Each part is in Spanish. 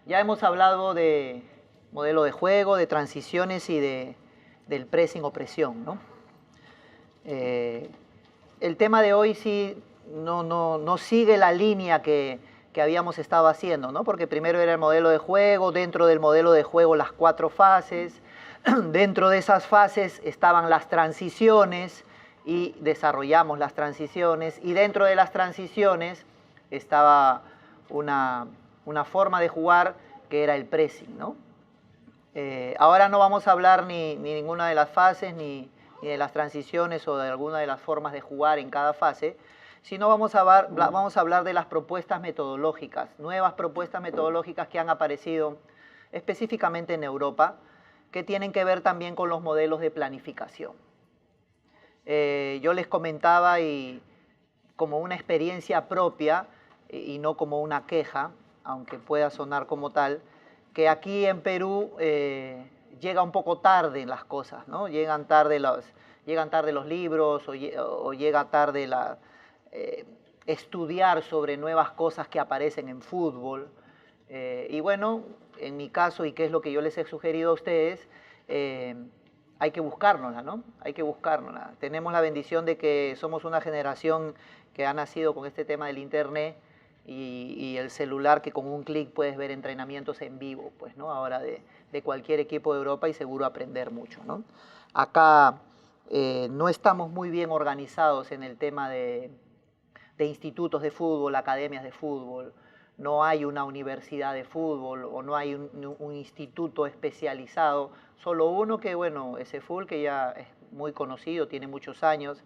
Ya hemos hablado de modelo de juego, de transiciones y del pressing o presión, ¿no? El tema de hoy sí no sigue la línea que habíamos estado haciendo, ¿no? Porque primero era el modelo de juego, dentro del modelo de juego las 4 fases, dentro de esas fases estaban las transiciones y desarrollamos las transiciones, y dentro de las transiciones estaba una forma de jugar que era el pressing, ¿no? Ahora no vamos a hablar ni ninguna de las fases, ni de las transiciones o de alguna de las formas de jugar en cada fase, sino vamos a hablar de las propuestas metodológicas, nuevas propuestas metodológicas que han aparecido específicamente en Europa, que tienen que ver también con los modelos de planificación. Yo les comentaba, y como una experiencia propia y no como una queja, aunque pueda sonar como tal, que aquí en Perú llega un poco tarde las cosas, ¿no? Llegan tarde los libros o llega tarde estudiar sobre nuevas cosas que aparecen en fútbol. Y bueno, en mi caso, y que es lo que yo les he sugerido a ustedes, hay que buscárnosla, ¿no? Hay que buscárnosla. Tenemos la bendición de que somos una generación que ha nacido con este tema del internet y el celular, que con un clic puedes ver entrenamientos en vivo, pues, ¿no? Ahora de cualquier equipo de Europa, y seguro aprender mucho, ¿no? Acá no estamos muy bien organizados en el tema de institutos de fútbol, academias de fútbol. No hay una universidad de fútbol o no hay un instituto especializado, solo uno que, bueno, ESEFUL, que ya es muy conocido, tiene muchos años.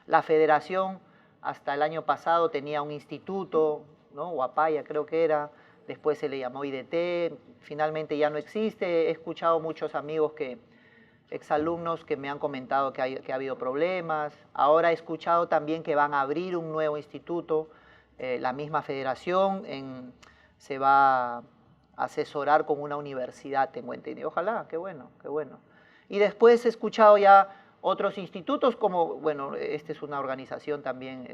La federación hasta el año pasado tenía un instituto, ¿no? Huapaya creo que era, después se le llamó IDT, finalmente ya no existe. He escuchado muchos amigos exalumnos que me han comentado que ha habido problemas. Ahora he escuchado también que van a abrir un nuevo instituto. La misma federación se va a asesorar con una universidad, tengo entendido. Ojalá, qué bueno, qué bueno. Y después he escuchado ya otros institutos como, bueno, esta es una organización también,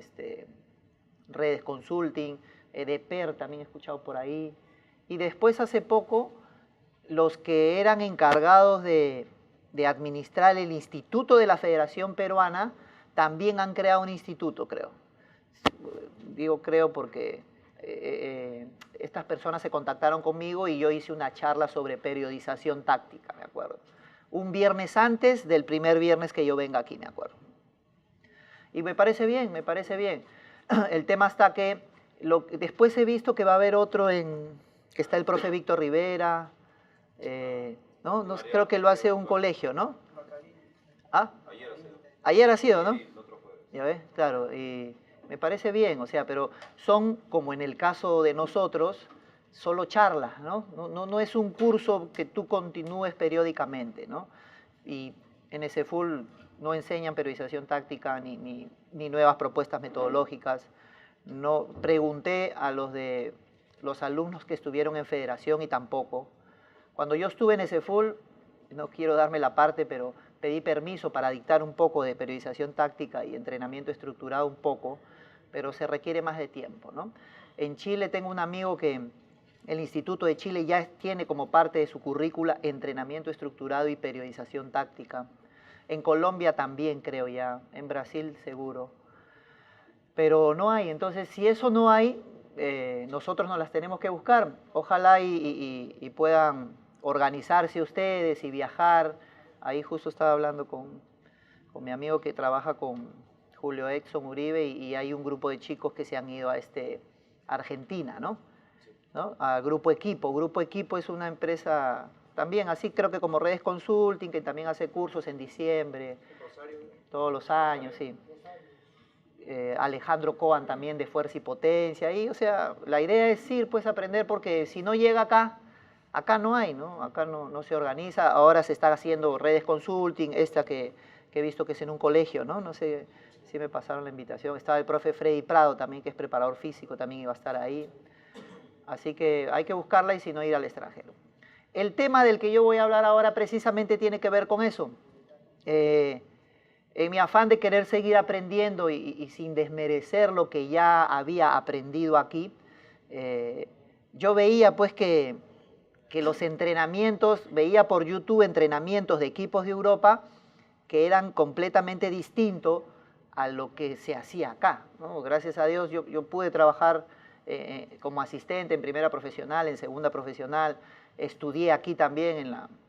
Redes Consulting, EDPER también he escuchado por ahí. Y después hace poco, los que eran encargados de administrar el instituto de la Federación Peruana también han creado un instituto, creo. Digo creo porque estas personas se contactaron conmigo y yo hice una charla sobre periodización táctica, me acuerdo. Un viernes antes del primer viernes que yo venga aquí, me acuerdo. Y me parece bien, me parece bien. El tema está que después he visto que va a haber otro que está el profe Víctor Rivera, ¿no? Creo que lo hace un colegio, ¿no? ¿Ah? Ayer ha sido, ¿no? ¿Ya ves? Claro, y me parece bien, o sea, pero son, como en el caso de nosotros, solo charlas, ¿no? No es un curso que tú continúes periódicamente, ¿no? Y en ESEFUL no enseñan periodización táctica ni nuevas propuestas metodológicas. No pregunté a los alumnos que estuvieron en federación y tampoco. Cuando yo estuve en ESEFUL, no quiero darme la parte, pero pedí permiso para dictar un poco de periodización táctica y entrenamiento estructurado un poco, pero se requiere más de tiempo, ¿no? En Chile tengo un amigo que el Instituto de Chile ya tiene como parte de su currícula entrenamiento estructurado y periodización táctica. En Colombia también, creo ya, en Brasil seguro. Pero no hay, entonces si eso no hay, nosotros nos las tenemos que buscar. Ojalá y puedan organizarse ustedes y viajar. Ahí justo estaba hablando con mi amigo que trabaja con Julio Exxon Uribe, y hay un grupo de chicos que se han ido a Argentina, ¿no? ¿No? A Grupo Equipo. Grupo Equipo es una empresa también, así creo que como Redes Consulting, que también hace cursos en diciembre, todos los años, sí. Alejandro Coan también de Fuerza y Potencia, y o sea, la idea es ir, pues, aprender, porque si no llega acá no hay, ¿no? Acá no se organiza. Ahora se está haciendo Redes Consulting, esta que he visto que es en un colegio, ¿no? No sé si me pasaron la invitación. Estaba el profe Freddy Prado también, que es preparador físico, también iba a estar ahí. Así que hay que buscarla, y si no, ir al extranjero. El tema del que yo voy a hablar ahora precisamente tiene que ver con eso. En mi afán de querer seguir aprendiendo y sin desmerecer lo que ya había aprendido aquí, yo veía pues que que los entrenamientos, veía por YouTube entrenamientos de equipos de Europa que eran completamente distintos a lo que se hacía acá, ¿no? Gracias a Dios yo pude trabajar como asistente en primera profesional, en segunda profesional, estudié aquí también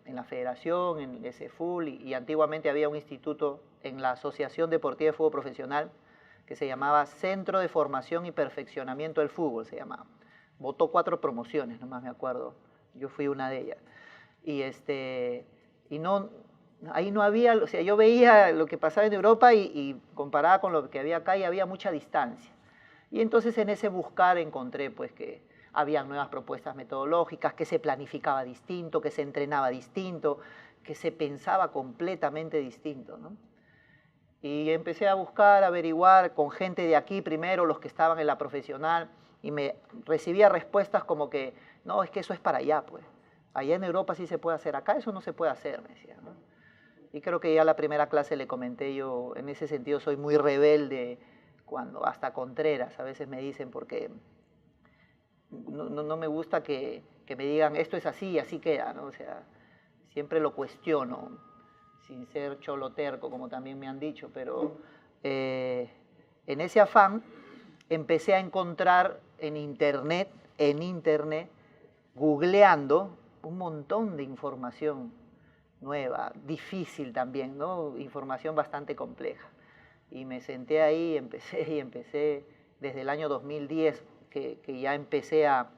en la federación, en el SFUL, y antiguamente había un instituto en la Asociación Deportiva de Fútbol Profesional que se llamaba Centro de Formación y Perfeccionamiento del Fútbol, se llamaba. Votó 4 promociones, nomás me acuerdo, yo fui una de ellas. Y no, ahí no había, o sea, yo veía lo que pasaba en Europa y comparaba con lo que había acá y había mucha distancia. Y entonces en ese buscar encontré pues que había nuevas propuestas metodológicas, que se planificaba distinto, que se entrenaba distinto, que se pensaba completamente distinto, ¿no? Y empecé a buscar, a averiguar con gente de aquí primero, los que estaban en la profesional, y me recibía respuestas como que, no, es que eso es para allá, pues. Allá en Europa sí se puede hacer, acá eso no se puede hacer, me decía, ¿no? Y creo que ya la primera clase le comenté, yo en ese sentido soy muy rebelde, cuando hasta Contreras a veces me dicen, porque no me gusta que me digan esto es así, así queda, ¿no? O sea, siempre lo cuestiono, sin ser cholo terco, como también me han dicho, pero en ese afán empecé a encontrar en internet, googleando un montón de información nueva, difícil también, ¿no? Información bastante compleja. Y me senté ahí y empecé desde el año 2010, que ya empecé a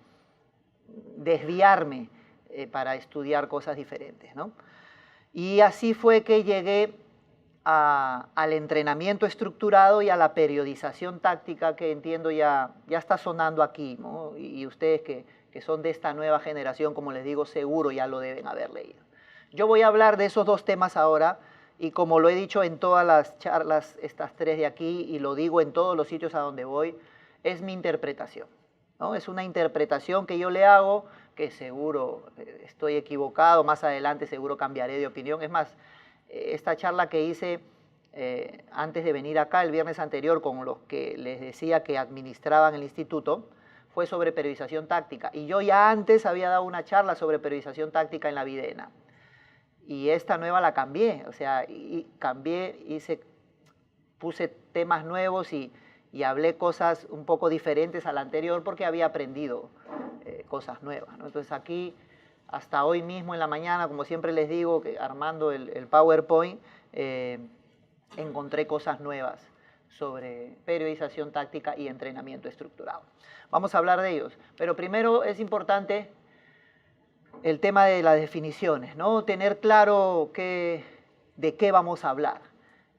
desviarme para estudiar cosas diferentes, ¿no? Y así fue que llegué al entrenamiento estructurado y a la periodización táctica, que entiendo ya está sonando aquí, ¿no? Y ustedes que son de esta nueva generación, como les digo, seguro ya lo deben haber leído. Yo voy a hablar de esos 2 temas ahora, y como lo he dicho en todas las charlas, estas 3 de aquí, y lo digo en todos los sitios a donde voy, es mi interpretación, ¿no? Es una interpretación que yo le hago, que seguro estoy equivocado, más adelante seguro cambiaré de opinión. Es más, esta charla que hice antes de venir acá, el viernes anterior, con los que les decía que administraban el instituto, fue sobre periodización táctica. Y yo ya antes había dado una charla sobre periodización táctica en la Videna. Y esta nueva la cambié, o sea, puse temas nuevos y hablé cosas un poco diferentes a la anterior porque había aprendido cosas nuevas, ¿no? Entonces aquí, hasta hoy mismo en la mañana, como siempre les digo, que armando el PowerPoint, encontré cosas nuevas sobre periodización táctica y entrenamiento estructurado. Vamos a hablar de ellos, pero primero es importante el tema de las definiciones, ¿no? Tener claro de qué vamos a hablar.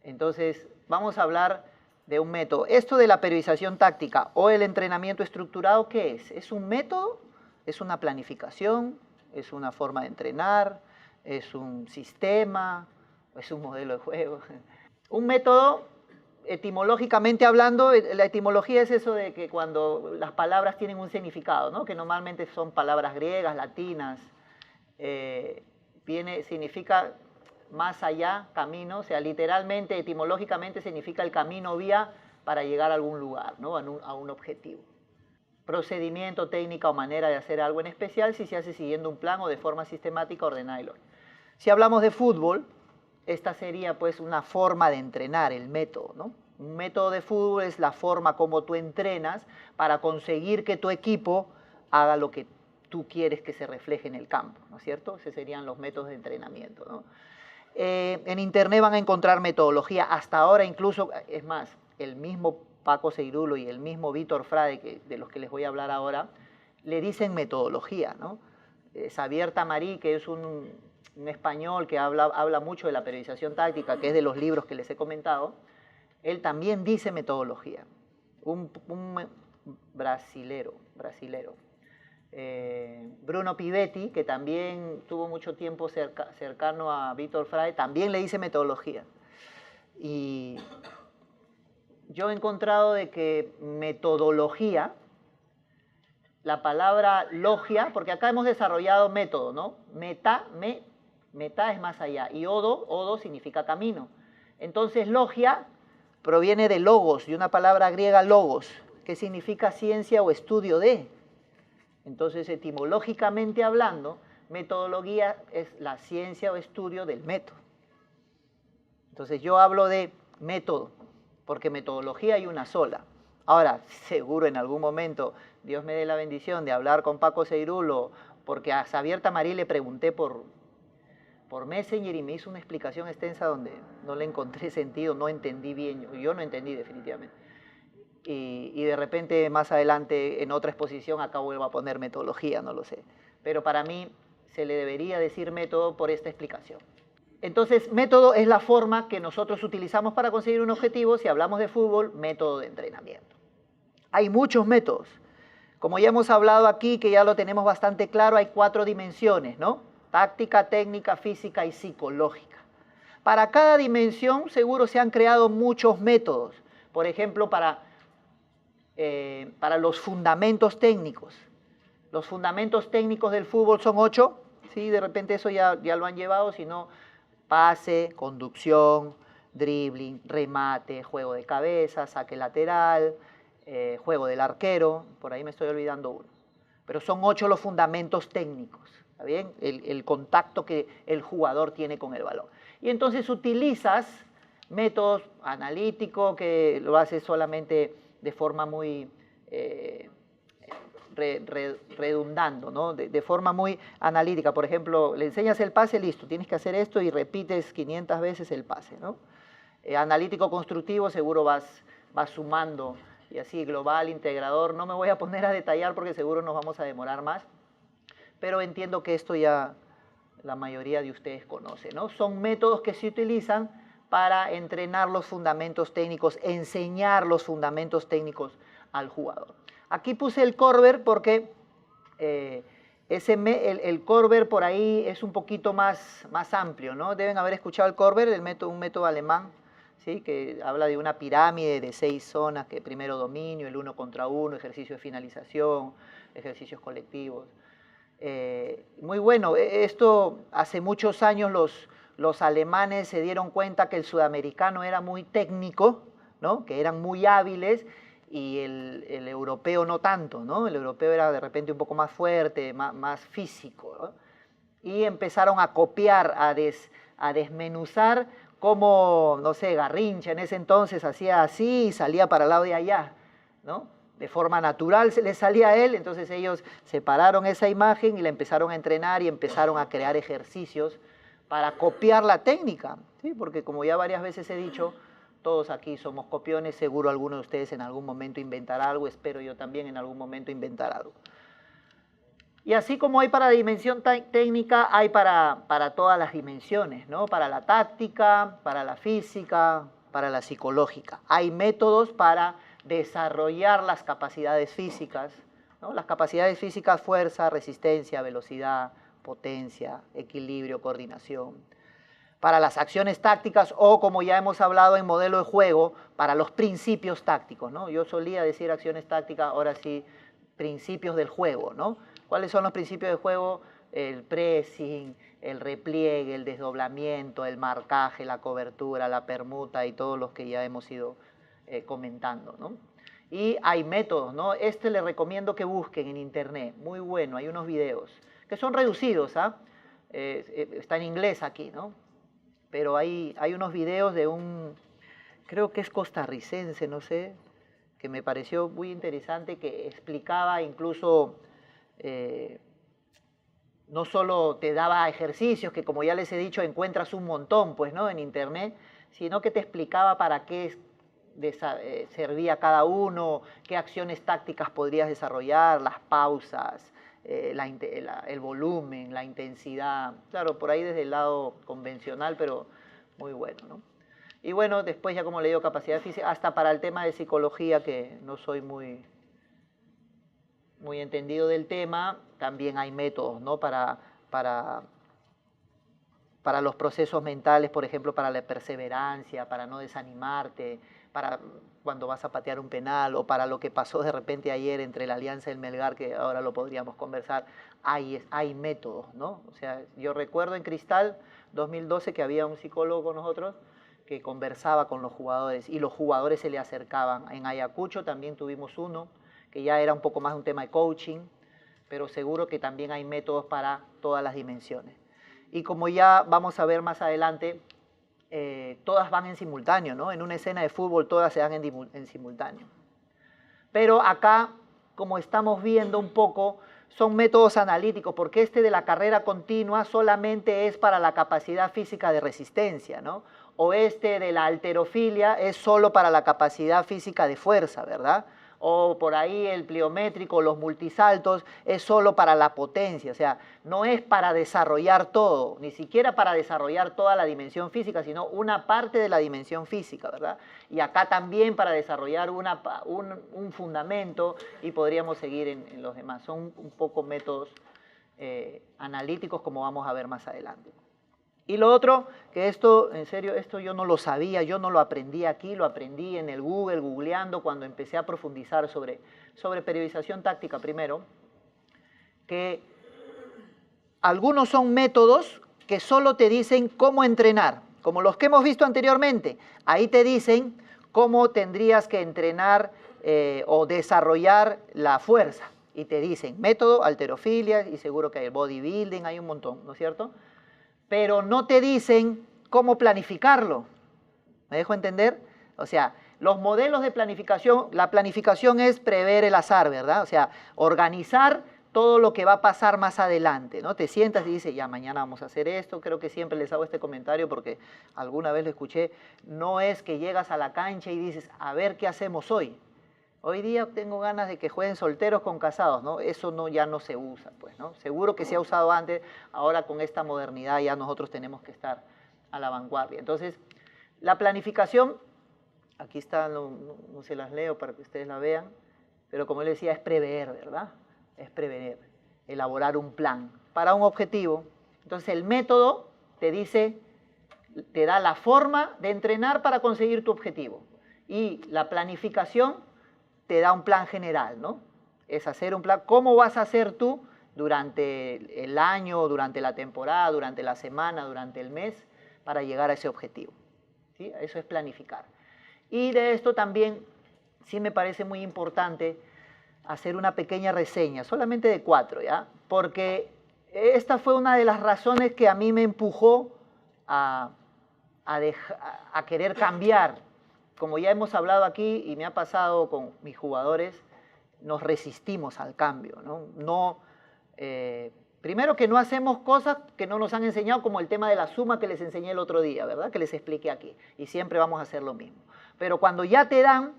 Entonces, vamos a hablar de un método. Esto de la periodización táctica o el entrenamiento estructurado, ¿qué es? ¿Es un método? ¿Es una planificación? ¿Es una forma de entrenar? ¿Es un sistema? ¿Es un modelo de juego? Un método, etimológicamente hablando, la etimología es eso de que cuando las palabras tienen un significado, ¿no? Que normalmente son palabras griegas, latinas, significa más allá, camino, o sea, literalmente, etimológicamente significa el camino, vía para llegar a algún lugar, ¿no? A un objetivo. Procedimiento, técnica o manera de hacer algo en especial si se hace siguiendo un plan o de forma sistemática, ordenada y lógica. Si hablamos de fútbol, esta sería pues una forma de entrenar, el método, ¿no? Un método de fútbol es la forma como tú entrenas para conseguir que tu equipo haga lo que tú quieres que se refleje en el campo, ¿no es cierto? Esos serían los métodos de entrenamiento, ¿no? En internet van a encontrar metodología, hasta ahora incluso, es más, el mismo Paco Seirulo y el mismo Víctor Frade, de los que les voy a hablar ahora, le dicen metodología, ¿no? Xavier Tamarí, que es un español que habla mucho de la periodización táctica, que es de los libros que les he comentado, él también dice metodología. Un brasilero. Bruno Pivetti, que también tuvo mucho tiempo cercano a Víctor Frade, también le dice metodología. Y yo he encontrado de que metodología, la palabra logia, porque acá hemos desarrollado método, ¿no? Meta es más allá, y odo significa camino. Entonces logia proviene de logos, de una palabra griega logos, que significa ciencia o estudio de. Entonces, etimológicamente hablando, Metodología es la ciencia o estudio del método. Entonces yo hablo de método, porque metodología hay una sola. Ahora, seguro en algún momento Dios me dé la bendición de hablar con Paco Seirulo, porque a Xavier Tamarí le pregunté por Messenger y me hizo una explicación extensa donde no le encontré sentido, no entendí bien, yo no entendí definitivamente. Y de repente más adelante en otra exposición acá vuelvo a poner metodología, no lo sé. Pero para mí se le debería decir método por esta explicación. Entonces, método es la forma que nosotros utilizamos para conseguir un objetivo. Si hablamos de fútbol, método de entrenamiento. Hay muchos métodos. Como ya hemos hablado aquí, que ya lo tenemos bastante claro, hay 4 dimensiones, ¿no? Táctica, técnica, física y psicológica. Para cada dimensión seguro se han creado muchos métodos. Por ejemplo, para los fundamentos técnicos. Los fundamentos técnicos del fútbol son 8, ¿sí? De repente eso ya lo han llevado, sino pase, conducción, dribbling, remate, juego de cabeza, saque lateral, juego del arquero, por ahí me estoy olvidando uno. Pero son 8 los fundamentos técnicos, ¿está bien? El contacto que el jugador tiene con el balón. Y entonces utilizas métodos analíticos que lo haces solamente de forma muy redundando, ¿no? De forma muy analítica. Por ejemplo, le enseñas el pase, listo, tienes que hacer esto y repites 500 veces el pase, ¿no? Analítico constructivo, seguro vas sumando, y así global, integrador. No me voy a poner a detallar porque seguro nos vamos a demorar más, pero entiendo que esto ya la mayoría de ustedes conoce, ¿no? Son métodos que se utilizan para entrenar los fundamentos técnicos, enseñar los fundamentos técnicos al jugador. Aquí puse el Korver porque el Korver por ahí es un poquito más amplio, ¿no? Deben haber escuchado el Korver, un método alemán, ¿sí? Que habla de una pirámide de 6 zonas, que primero dominio, el 1 contra 1, ejercicio de finalización, ejercicios colectivos. Muy bueno, esto hace muchos años los alemanes se dieron cuenta que el sudamericano era muy técnico, ¿no? Que eran muy hábiles, y el europeo no tanto, ¿no? El europeo era de repente un poco más fuerte, más físico, ¿no? Y empezaron a copiar, a desmenuzar cómo, no sé, Garrincha en ese entonces hacía así y salía para el lado de allá, ¿no? De forma natural se le salía a él, entonces ellos separaron esa imagen y la empezaron a entrenar y empezaron a crear ejercicios para copiar la técnica, ¿sí? Porque como ya varias veces he dicho, todos aquí somos copiones, seguro alguno de ustedes en algún momento inventará algo, espero yo también en algún momento inventar algo. Y así como hay para la dimensión técnica, hay para todas las dimensiones, ¿no? Para la táctica, para la física, para la psicológica. Hay métodos para desarrollar las capacidades físicas, ¿no? Las capacidades físicas: fuerza, resistencia, velocidad, potencia, equilibrio, coordinación. Para las acciones tácticas, o como ya hemos hablado en modelo de juego, para los principios tácticos, ¿no? Yo solía decir acciones tácticas, ahora sí, principios del juego, ¿no? ¿Cuáles son los principios del juego? El pressing, el repliegue, el desdoblamiento, el marcaje, la cobertura, la permuta y todos los que ya hemos ido comentando, ¿no? Y hay métodos, ¿no? Les recomiendo que busquen en internet, muy bueno, hay unos videos que son reducidos, ¿ah? Está en inglés aquí, ¿no? Pero hay unos videos de creo que es costarricense, no sé, que me pareció muy interesante, que explicaba incluso, no solo te daba ejercicios, que como ya les he dicho, encuentras un montón, pues, ¿no? En internet, sino que te explicaba para qué servía cada uno, qué acciones tácticas podrías desarrollar, las pausas, el volumen, la intensidad. Claro, por ahí desde el lado convencional, pero muy bueno, ¿no? Y bueno, después ya como le digo, capacidad física, hasta para el tema de psicología, que no soy muy entendido del tema, también hay métodos, ¿no? Para los procesos mentales, por ejemplo, para la perseverancia, para no desanimarte, para cuando vas a patear un penal, o para lo que pasó de repente ayer entre la Alianza y el Melgar, que ahora lo podríamos conversar, hay métodos, ¿no? O sea, yo recuerdo en Cristal 2012 que había un psicólogo con nosotros que conversaba con los jugadores y los jugadores se le acercaban. En Ayacucho también tuvimos uno, que ya era un poco más un tema de coaching, pero seguro que también hay métodos para todas las dimensiones. Y como ya vamos a ver más adelante, todas van en simultáneo, ¿no? En una escena de fútbol todas se dan en simultáneo. Pero acá, como estamos viendo un poco, son métodos analíticos, porque este de la carrera continua solamente es para la capacidad física de resistencia, ¿no? O este de la halterofilia es solo para la capacidad física de fuerza, ¿verdad? O por ahí el pliométrico, los multisaltos, es solo para la potencia, o sea, no es para desarrollar todo, ni siquiera para desarrollar toda la dimensión física, sino una parte de la dimensión física, ¿verdad? Y acá también para desarrollar un fundamento, y podríamos seguir en los demás. Son un poco métodos analíticos, como vamos a ver más adelante. Y lo otro, que esto, en serio, esto yo no lo sabía, yo no lo aprendí aquí, lo aprendí en el Google, googleando, cuando empecé a profundizar sobre periodización táctica primero, que algunos son métodos que solo te dicen cómo entrenar, como los que hemos visto anteriormente. Ahí te dicen cómo tendrías que entrenar o desarrollar la fuerza. Y te dicen método, halterofilia, y seguro que hay el bodybuilding, hay un montón, ¿no es cierto? Pero no te dicen cómo planificarlo. ¿Me dejo entender? O sea, los modelos de planificación, la planificación es prever el azar, ¿verdad? O sea, organizar todo lo que va a pasar más adelante, ¿no? Te sientas y dices, ya mañana vamos a hacer esto. Creo que siempre les hago este comentario porque alguna vez lo escuché. No es que llegas a la cancha y dices, a ver qué hacemos hoy. Hoy día tengo ganas de que jueguen solteros con casados, ¿no? Eso no, ya no se usa, pues, ¿no? Seguro que se ha usado antes, ahora con esta modernidad ya nosotros tenemos que estar a la vanguardia. Entonces, la planificación, aquí está, no se las leo para que ustedes la vean, pero como les decía, es prever, ¿verdad? Es prever, elaborar un plan para un objetivo. Entonces, el método te dice, te da la forma de entrenar para conseguir tu objetivo. Y la planificación te da un plan general, ¿no? Es hacer un plan. ¿Cómo vas a hacer tú durante el año, durante la temporada, durante la semana, durante el mes, para llegar a ese objetivo? ¿Sí? Eso es planificar. Y de esto también sí me parece muy importante hacer una pequeña reseña, solamente de 4, ¿ya? Porque esta fue una de las razones que a mí me empujó a querer cambiar. Como ya hemos hablado aquí y me ha pasado con mis jugadores, nos resistimos al cambio, ¿no? Primero que no hacemos cosas que no nos han enseñado, como el tema de la suma que les enseñé el otro día, ¿verdad? Que les expliqué aquí. Y siempre vamos a hacer lo mismo. Pero cuando ya te dan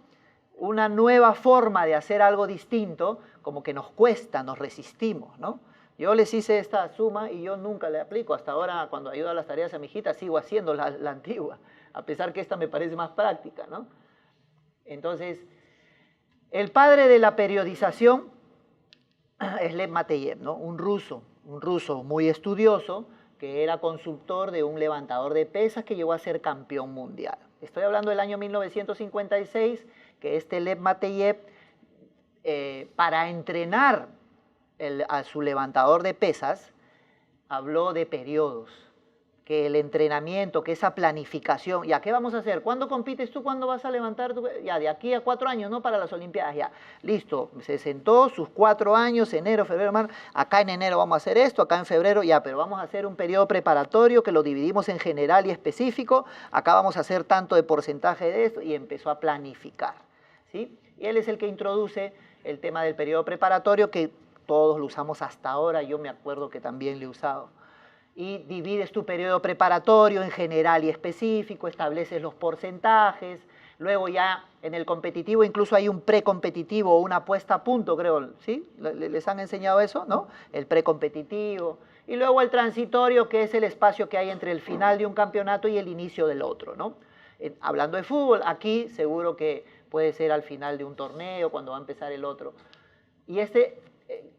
una nueva forma de hacer algo distinto, como que nos cuesta, nos resistimos, ¿no? Yo les hice esta suma y yo nunca la aplico. Hasta ahora, cuando ayudo a las tareas a mi hijita, sigo haciendo la antigua, a pesar que esta me parece más práctica, ¿no? Entonces, el padre de la periodización es Lev Mateyev, ¿no? Un ruso muy estudioso, que era consultor de un levantador de pesas que llegó a ser campeón mundial. Estoy hablando del año 1956, que este Lev Mateyev, para entrenar a su levantador de pesas, habló de periodos, que el entrenamiento, que esa planificación, ¿ya qué vamos a hacer? ¿Cuándo compites tú? ¿Cuándo vas a levantar? Ya, de aquí a 4 años, ¿no? Para las Olimpiadas, ya. Listo, se sentó sus 4 años, enero, febrero, marzo, acá en enero vamos a hacer esto, acá en febrero, ya, pero vamos a hacer un periodo preparatorio que lo dividimos en general y específico, acá vamos a hacer tanto de porcentaje de esto, y empezó a planificar, ¿sí? Y él es el que introduce el tema del periodo preparatorio, que todos lo usamos hasta ahora, yo me acuerdo que también lo he usado. Y divides tu periodo preparatorio en general y específico, estableces los porcentajes, luego ya en el competitivo incluso hay un precompetitivo o una puesta a punto, creo, ¿sí? ¿Les han enseñado eso, no? El precompetitivo. Y luego el transitorio, que es el espacio que hay entre el final de un campeonato y el inicio del otro, ¿no? Hablando de fútbol, aquí seguro que puede ser al final de un torneo, cuando va a empezar el otro. Y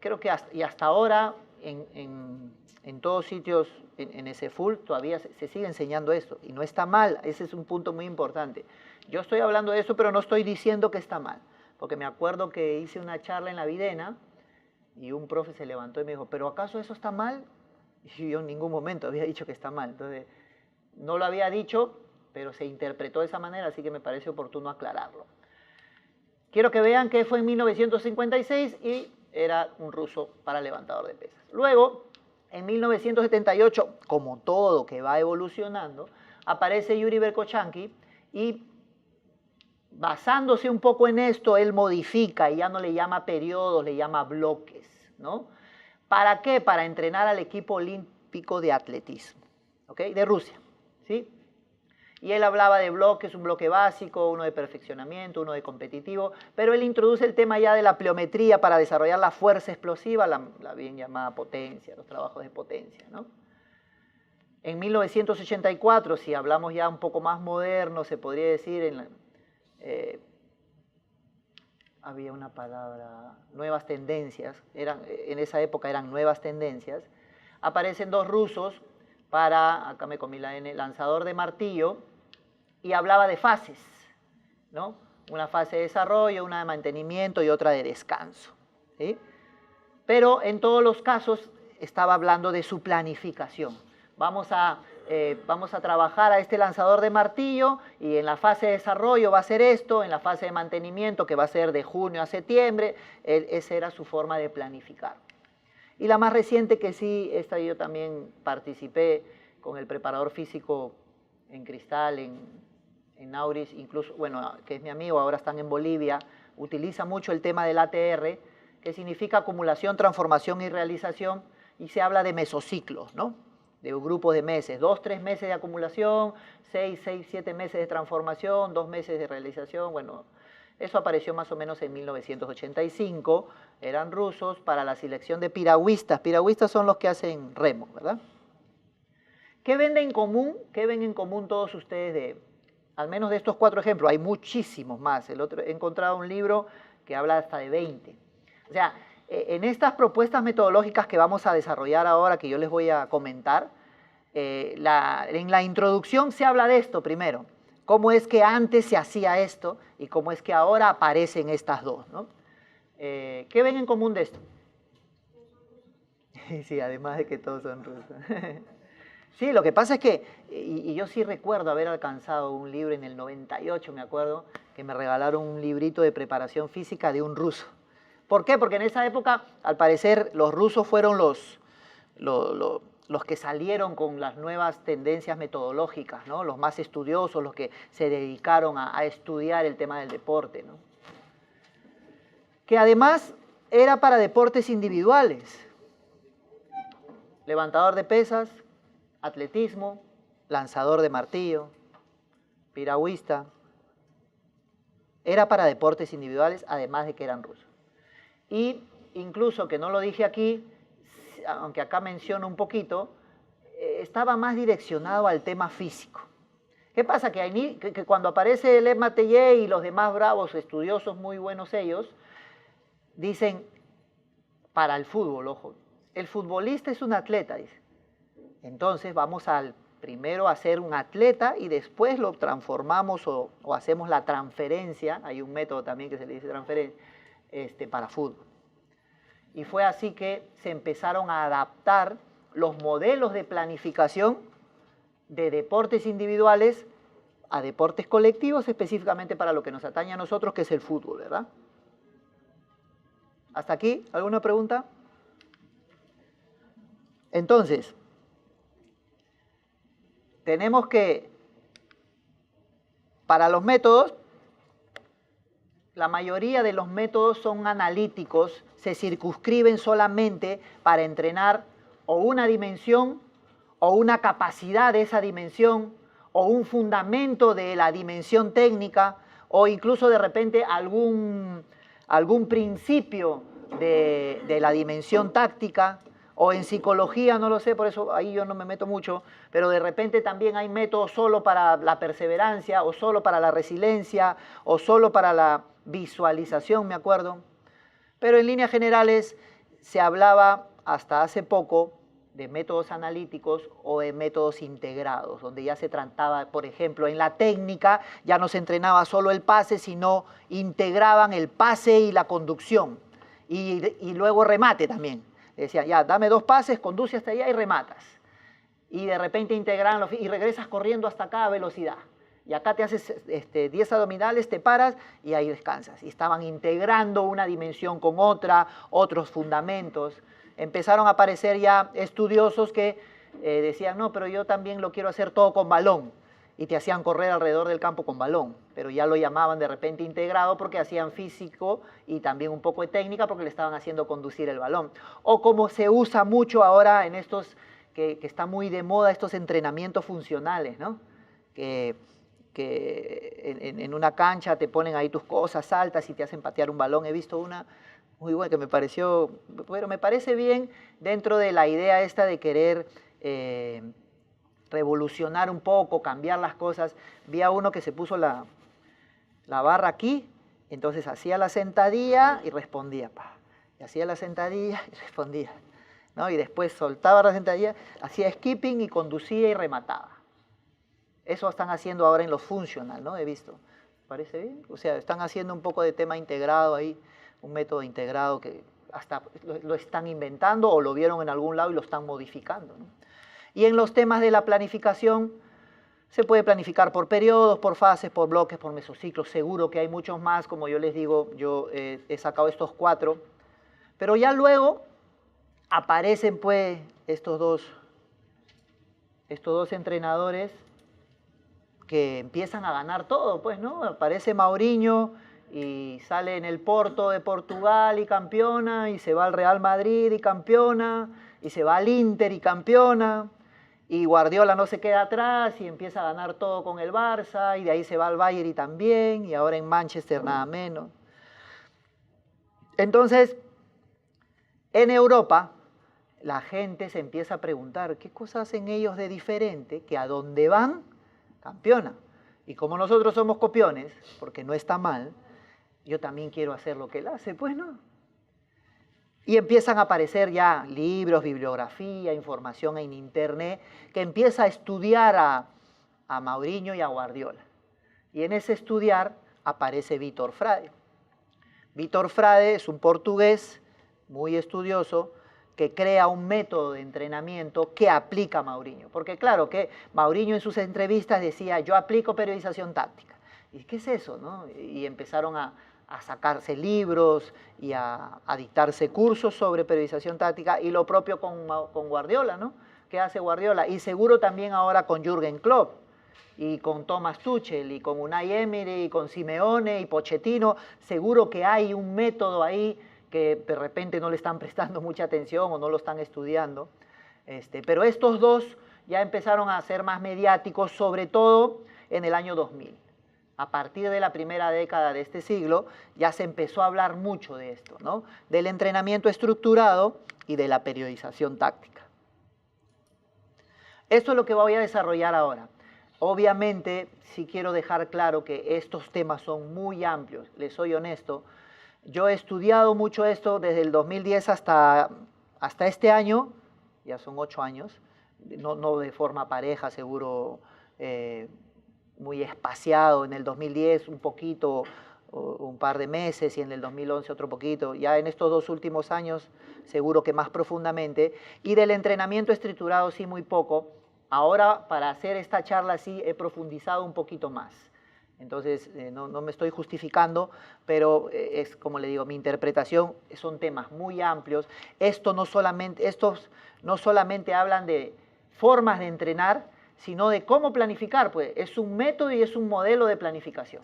creo que hasta ahora en todos sitios, en ese full, todavía se sigue enseñando esto. Y no está mal, ese es un punto muy importante. Yo estoy hablando de eso, pero no estoy diciendo que está mal. Porque me acuerdo que hice una charla en la Videna y un profe se levantó y me dijo, ¿pero acaso eso está mal? Y yo en ningún momento había dicho que está mal. Entonces, no lo había dicho, pero se interpretó de esa manera, así que me parece oportuno aclararlo. Quiero que vean que fue en 1956 y era un ruso para levantador de pesas. Luego, en 1978, como todo que va evolucionando, aparece Yuri Verkhoshansky y basándose un poco en esto, él modifica y ya no le llama periodos, le llama bloques, ¿no? ¿Para qué? Para entrenar al equipo olímpico de atletismo, ¿ok? De Rusia, ¿sí? Y él hablaba de bloques, un bloque básico, uno de perfeccionamiento, uno de competitivo, pero él introduce el tema ya de la pliometría para desarrollar la fuerza explosiva, la bien llamada potencia, los trabajos de potencia, ¿no? En 1984, si hablamos ya un poco más moderno, se podría decir, había una palabra, nuevas tendencias, en esa época eran nuevas tendencias, aparecen dos rusos para, acá me comí la N, lanzador de martillo, y hablaba de fases, ¿no? Una fase de desarrollo, una de mantenimiento y otra de descanso, ¿sí? Pero en todos los casos estaba hablando de su planificación. Vamos a trabajar a este lanzador de martillo y en la fase de desarrollo va a ser esto, en la fase de mantenimiento que va a ser de junio a septiembre, esa era su forma de planificar. Y la más reciente que sí, esta yo también participé con el preparador físico en Cristal, en Nauris, incluso, bueno, que es mi amigo, ahora están en Bolivia, utiliza mucho el tema del ATR, que significa acumulación, transformación y realización, y se habla de mesociclos, ¿no? De un grupo de meses, 2, 3 meses de acumulación, 6, 7 meses de transformación, 2 meses de realización, bueno, eso apareció más o menos en 1985, eran rusos para la selección de piragüistas. Piragüistas son los que hacen remo, ¿verdad? ¿Qué ven en común? ¿Qué ven en común todos ustedes al menos de estos 4 ejemplos? Hay muchísimos más. He encontrado un libro que habla hasta de 20. O sea, en estas propuestas metodológicas que vamos a desarrollar ahora, que yo les voy a comentar, en la introducción se habla de esto primero. Cómo es que antes se hacía esto y cómo es que ahora aparecen estas dos, ¿no? ¿Qué ven en común de esto? Sí, además de que todos son rusos. Sí, lo que pasa es que, y yo sí recuerdo haber alcanzado un libro en el 98, me acuerdo, que me regalaron un librito de preparación física de un ruso. ¿Por qué? Porque en esa época, al parecer, los rusos fueron los que salieron con las nuevas tendencias metodológicas, ¿no? Los más estudiosos, los que se dedicaron a estudiar el tema del deporte, ¿no? Que además era para deportes individuales. Levantador de pesas, atletismo, lanzador de martillo, piragüista. Era para deportes individuales, además de que eran rusos. Y incluso, que no lo dije aquí, aunque acá menciono un poquito, estaba más direccionado al tema físico. ¿Qué pasa? Que cuando aparece Lev Mateyé y los demás bravos estudiosos, muy buenos ellos, dicen, para el fútbol, ojo, el futbolista es un atleta, dice. Entonces vamos primero a ser un atleta y después lo transformamos o hacemos la transferencia, hay un método también que se le dice transferencia, para fútbol. Y fue así que se empezaron a adaptar los modelos de planificación de deportes individuales a deportes colectivos, específicamente para lo que nos atañe a nosotros, que es el fútbol, ¿verdad? ¿Hasta aquí? ¿Alguna pregunta? Entonces, tenemos que, para los métodos, la mayoría de los métodos son analíticos, se circunscriben solamente para entrenar o una dimensión o una capacidad de esa dimensión o un fundamento de la dimensión técnica o incluso de repente algún principio de la dimensión táctica o en psicología, no lo sé, por eso ahí yo no me meto mucho, pero de repente también hay métodos solo para la perseverancia o solo para la resiliencia o solo para la visualización, me acuerdo. Pero en líneas generales se hablaba hasta hace poco de métodos analíticos o de métodos integrados, donde ya se trataba, por ejemplo, en la técnica ya no se entrenaba solo el pase, sino integraban el pase y la conducción y luego remate también. Decía, ya, dame 2 pases, conduce hasta allá y rematas. Y de repente integraban y regresas corriendo hasta acá a velocidad. y acá te haces 10 abdominales, te paras y ahí descansas. Y estaban integrando una dimensión con otra, otros fundamentos. Empezaron a aparecer ya estudiosos que decían, no, pero yo también lo quiero hacer todo con balón. Y te hacían correr alrededor del campo con balón, pero ya lo llamaban de repente integrado porque hacían físico y también un poco de técnica porque le estaban haciendo conducir el balón. O como se usa mucho ahora en estos, que está muy de moda, estos entrenamientos funcionales, ¿no? Que en una cancha te ponen ahí tus cosas, saltas y te hacen patear un balón. He visto una muy buena que me pareció, pero me parece bien dentro de la idea esta de querer revolucionar un poco, cambiar las cosas. Vi a uno que se puso la barra aquí, entonces hacía la sentadilla y respondía, y hacía la sentadilla y respondía, ¿no? Y después soltaba la sentadilla, hacía skipping y conducía y remataba. Eso están haciendo ahora en los funcional, ¿no? He visto. ¿Parece bien? O sea, están haciendo un poco de tema integrado ahí, un método integrado que hasta lo están inventando o lo vieron en algún lado y lo están modificando, ¿no? Y en los temas de la planificación, se puede planificar por periodos, por fases, por bloques, por mesociclos. Seguro que hay muchos más, como yo les digo, yo he sacado estos 4. Pero ya luego aparecen pues estos dos entrenadores que empiezan a ganar todo, pues, ¿no? Aparece Mourinho y sale en el Porto de Portugal y campeona, y se va al Real Madrid y campeona, y se va al Inter y campeona. Y Guardiola no se queda atrás y empieza a ganar todo con el Barça, y de ahí se va al Bayern y también, y ahora en Manchester nada menos. Entonces, en Europa, la gente se empieza a preguntar, ¿qué cosas hacen ellos de diferente? Que a donde van, campeona. Y como nosotros somos copiones, porque no está mal, yo también quiero hacer lo que él hace, pues no. Y empiezan a aparecer ya libros, bibliografía, información en internet, que empieza a estudiar a Mourinho y a Guardiola. Y en ese estudiar aparece Vitor Frade. Vitor Frade es un portugués muy estudioso que crea un método de entrenamiento que aplica a Mourinho. Porque claro que Mourinho en sus entrevistas decía, yo aplico periodización táctica. ¿Y qué es eso, no? Y empezaron a sacarse libros y a dictarse cursos sobre periodización táctica, y lo propio con Guardiola, ¿no? ¿Qué hace Guardiola? Y seguro también ahora con Jürgen Klopp, y con Thomas Tuchel, y con Unai Emery, y con Simeone, y Pochettino. Seguro que hay un método ahí que de repente no le están prestando mucha atención o no lo están estudiando. Pero estos dos ya empezaron a ser más mediáticos, sobre todo en el año 2000. A partir de la primera década de este siglo, ya se empezó a hablar mucho de esto, ¿no? Del entrenamiento estructurado y de la periodización táctica. Esto es lo que voy a desarrollar ahora. Obviamente, sí quiero dejar claro que estos temas son muy amplios, les soy honesto. Yo he estudiado mucho esto desde el 2010 hasta este año, ya son 8 años, no de forma pareja, seguro, muy espaciado. En el 2010 un poquito, un par de meses, y en el 2011 otro poquito. Ya en estos 2 últimos años seguro que más profundamente. Y del entrenamiento estructurado sí muy poco. Ahora, para hacer esta charla sí he profundizado un poquito más. Entonces no me estoy justificando, pero es como le digo, mi interpretación, son temas muy amplios. Estos no solamente hablan de formas de entrenar, sino de cómo planificar. Pues es un método y es un modelo de planificación.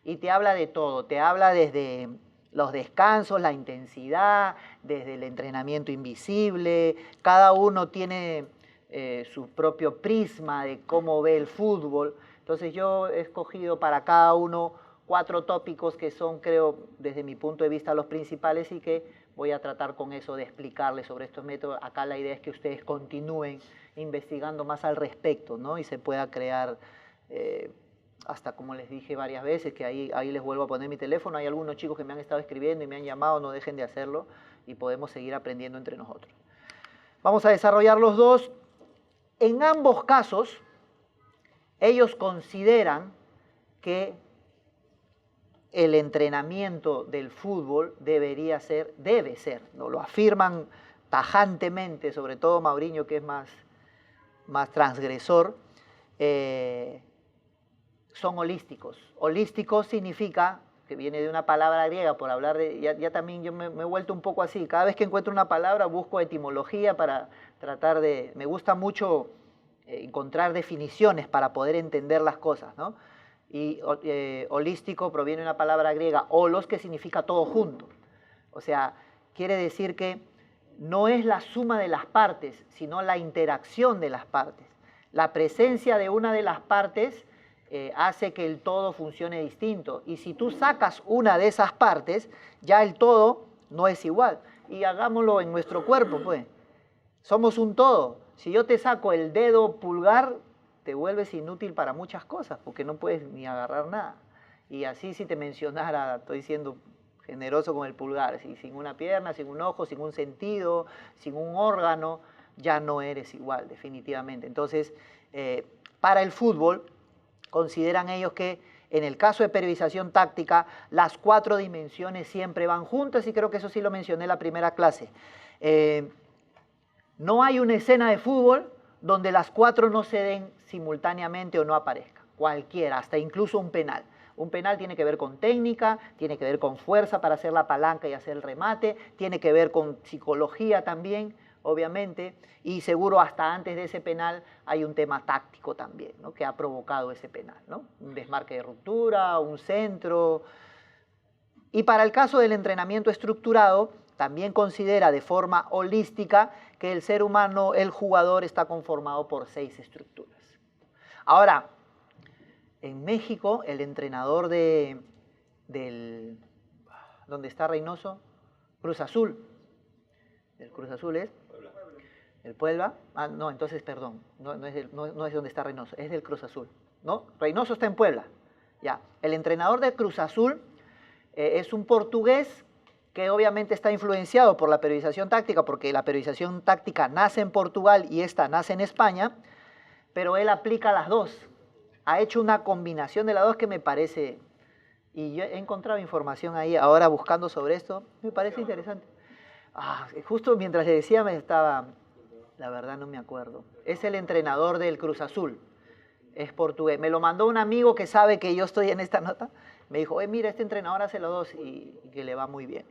Y te habla de todo, te habla desde los descansos, la intensidad, desde el entrenamiento invisible. Cada uno tiene su propio prisma de cómo ve el fútbol. Entonces yo he escogido para cada uno 4 tópicos que son, creo, desde mi punto de vista, los principales, y que voy a tratar con eso de explicarles sobre estos métodos. Acá la idea es que ustedes continúen investigando más al respecto, ¿no? Y se pueda crear, hasta como les dije varias veces, que ahí les vuelvo a poner mi teléfono. Hay algunos chicos que me han estado escribiendo y me han llamado, no dejen de hacerlo, y podemos seguir aprendiendo entre nosotros. Vamos a desarrollar los dos. En ambos casos, ellos consideran que el entrenamiento del fútbol debe ser, ¿no? Lo afirman tajantemente, sobre todo Mourinho, que es más transgresor. son holísticos. Holístico significa, que viene de una palabra griega, por hablar de, ya también yo me he vuelto un poco así, cada vez que encuentro una palabra busco etimología para tratar de, me gusta mucho encontrar definiciones para poder entender las cosas, ¿no? Y holístico proviene de una palabra griega, holos, que significa todo junto. O sea, quiere decir que no es la suma de las partes, sino la interacción de las partes. La presencia de una de las partes hace que el todo funcione distinto. Y si tú sacas una de esas partes, ya el todo no es igual. Y hagámoslo en nuestro cuerpo, pues. Somos un todo. Si yo te saco el dedo pulgar, te vuelves inútil para muchas cosas, porque no puedes ni agarrar nada. Y así si te mencionara, estoy siendo generoso con el pulgar, si sin una pierna, sin un ojo, sin un sentido, sin un órgano, ya no eres igual, definitivamente. Entonces, para el fútbol, consideran ellos que en el caso de periodización táctica, las 4 dimensiones siempre van juntas, y creo que eso sí lo mencioné en la primera clase. No hay una escena de fútbol donde las 4 no se den simultáneamente o no aparezcan. Cualquiera, hasta incluso un penal. Un penal tiene que ver con técnica, tiene que ver con fuerza para hacer la palanca y hacer el remate, tiene que ver con psicología también, obviamente, y seguro hasta antes de ese penal hay un tema táctico también, ¿no?, que ha provocado ese penal, ¿no? Un desmarque de ruptura, un centro. Y para el caso del entrenamiento estructurado, también considera de forma holística que el ser humano, el jugador, está conformado por 6 estructuras. Ahora, en México, el entrenador ¿dónde está Reynoso? Cruz Azul. ¿El Cruz Azul es? ¿El Puebla? Ah, no, entonces, perdón, no es donde está Reynoso, es del Cruz Azul, ¿no? Reynoso está en Puebla. Ya, el entrenador del Cruz Azul es un portugués que obviamente está influenciado por la periodización táctica, porque la periodización táctica nace en Portugal y esta nace en España, pero él aplica las dos. Ha hecho una combinación de las dos que me parece, y yo he encontrado información ahí ahora buscando sobre esto, me parece interesante. Justo mientras le decía la verdad no me acuerdo. Es el entrenador del Cruz Azul, es portugués. Me lo mandó un amigo que sabe que yo estoy en esta nota, me dijo, mira, este entrenador hace los dos y que le va muy bien.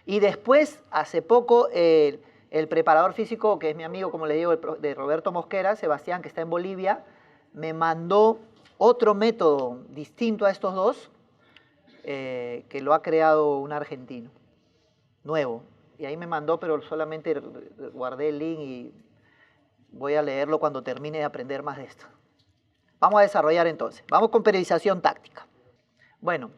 Y después, hace poco, el preparador físico, que es mi amigo, como le digo, de Roberto Mosquera, Sebastián, que está en Bolivia, me mandó otro método distinto a estos dos, que lo ha creado un argentino, nuevo. Y ahí me mandó, pero solamente guardé el link y voy a leerlo cuando termine de aprender más de esto. Vamos a desarrollar entonces. Vamos con periodización táctica. Bueno,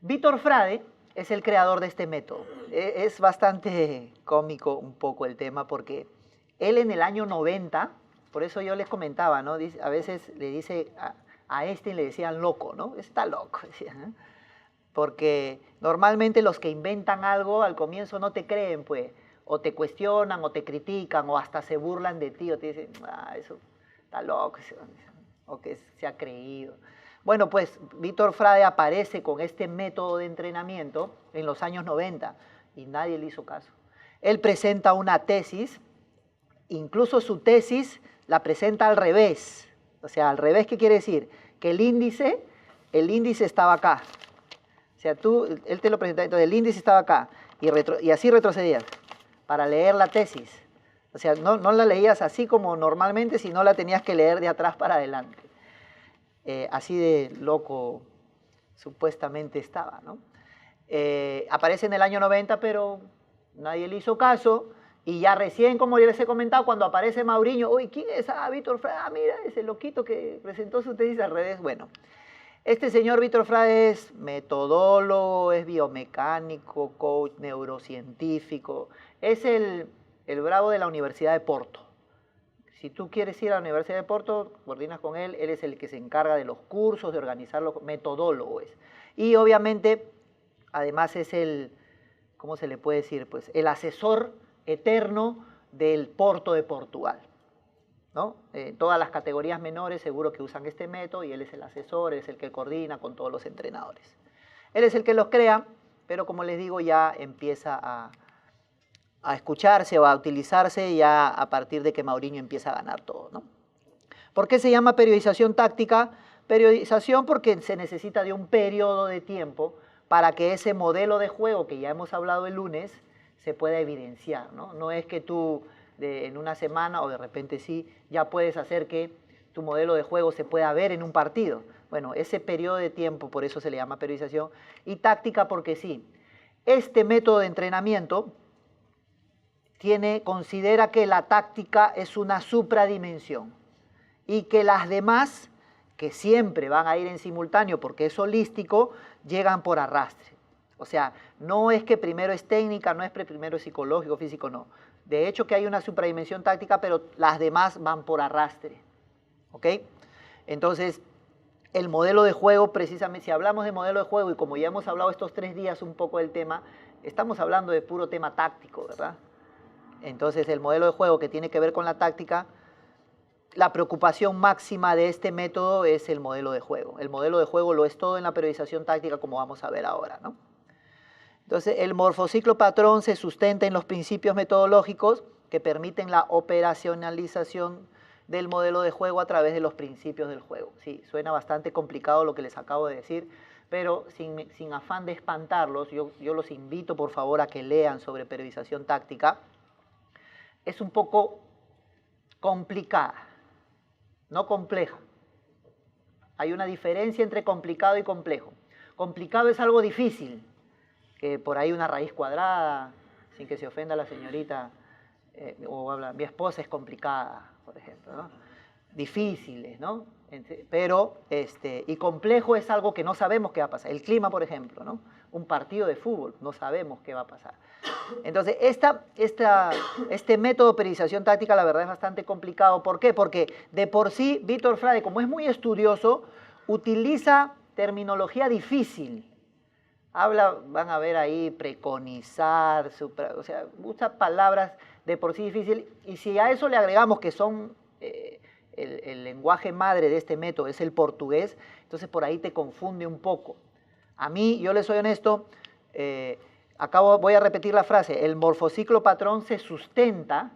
Vítor Frade es el creador de este método. Es bastante cómico un poco el tema, porque él en el año 90, por eso yo les comentaba, ¿no? A veces le dice a este le decían loco, ¿no? Está loco, decían, ¿no? Porque normalmente los que inventan algo al comienzo no te creen, pues, o te cuestionan, o te critican, o hasta se burlan de ti, o te dicen, eso está loco, o que se ha creído. Bueno, pues Vítor Frade aparece con este método de entrenamiento en los años 90 y nadie le hizo caso. Él presenta una tesis, incluso su tesis la presenta al revés. O sea, al revés, ¿qué quiere decir? Que el índice estaba acá. O sea, él te lo presenta, entonces el índice estaba acá y así retrocedías para leer la tesis. O sea, no la leías así como normalmente, sino la tenías que leer de atrás para adelante. Así de loco supuestamente estaba, ¿no? Aparece en el año 90, pero nadie le hizo caso, y ya recién, como ya les he comentado, cuando aparece Mauriño, uy, ¿quién es? Vítor Frade, mira, ese loquito que presentó su tesis al revés. Bueno, este señor Vítor Frade es metodólogo, es biomecánico, coach neurocientífico, es el bravo de la Universidad de Porto. Si tú quieres ir a la Universidad de Porto, coordinas con él, él es el que se encarga de los cursos, de organizarlos, metodólogo es. Y obviamente, además es ¿cómo se le puede decir? Pues el asesor eterno del Porto de Portugal, ¿no? Todas las categorías menores seguro que usan este método y él es el asesor, él es el que coordina con todos los entrenadores. Él es el que los crea, pero como les digo, ya empieza a escucharse o a utilizarse ya a partir de que Mauriño empieza a ganar todo, ¿no? ¿Por qué se llama periodización táctica? Periodización porque se necesita de un periodo de tiempo para que ese modelo de juego que ya hemos hablado el lunes se pueda evidenciar, ¿no? No es que tú en una semana o de repente sí, ya puedes hacer que tu modelo de juego se pueda ver en un partido. Bueno, ese periodo de tiempo, por eso se le llama periodización, y táctica porque sí. Este método de entrenamiento considera que la táctica es una supradimensión y que las demás, que siempre van a ir en simultáneo porque es holístico, llegan por arrastre. O sea, no es que primero es técnica, no es que primero es psicológico, físico, no. De hecho que hay una supradimensión táctica, pero las demás van por arrastre. ¿Ok? Entonces, el modelo de juego, precisamente, si hablamos de modelo de juego, y como ya hemos hablado estos 3 días un poco del tema, estamos hablando de puro tema táctico, ¿verdad? Entonces, el modelo de juego que tiene que ver con la táctica, la preocupación máxima de este método es el modelo de juego. El modelo de juego lo es todo en la periodización táctica, como vamos a ver ahora, ¿no? Entonces, el morfociclo patrón se sustenta en los principios metodológicos que permiten la operacionalización del modelo de juego a través de los principios del juego. Sí, suena bastante complicado lo que les acabo de decir, pero sin afán de espantarlos, yo los invito por favor a que lean sobre periodización táctica. Es un poco complicada, no compleja. Hay una diferencia entre complicado y complejo. Complicado es algo difícil, que por ahí una raíz cuadrada, sin que se ofenda la señorita, o habla, mi esposa es complicada, por ejemplo, ¿no? Difíciles, ¿no? Pero, y complejo es algo que no sabemos qué va a pasar. El clima, por ejemplo, ¿no? Un partido de fútbol, no sabemos qué va a pasar. Entonces, este método de periodización táctica, la verdad, es bastante complicado. ¿Por qué? Porque de por sí, Vítor Frade, como es muy estudioso, utiliza terminología difícil. Van a ver ahí, preconizar, o sea, usa palabras de por sí difícil, y si a eso le agregamos que son, el lenguaje madre de este método es el portugués, entonces por ahí te confunde un poco. A mí, yo les soy honesto, voy a repetir la frase, el morfociclo patrón se sustenta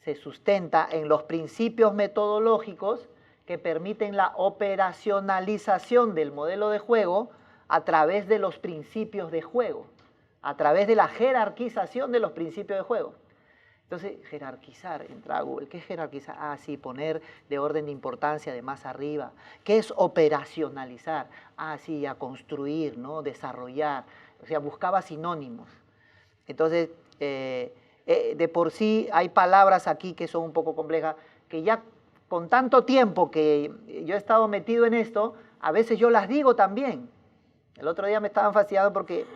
en los principios metodológicos que permiten la operacionalización del modelo de juego a través de los principios de juego, a través de la jerarquización de los principios de juego. Entonces, jerarquizar, entra a Google. ¿Qué es jerarquizar? Ah, sí, poner de orden de importancia de más arriba. ¿Qué es operacionalizar? Ah, sí, a construir, ¿no? Desarrollar. O sea, buscaba sinónimos. Entonces, de por sí hay palabras aquí que son un poco complejas, que ya con tanto tiempo que yo he estado metido en esto, a veces yo las digo también. El otro día me estaban fastidiando porque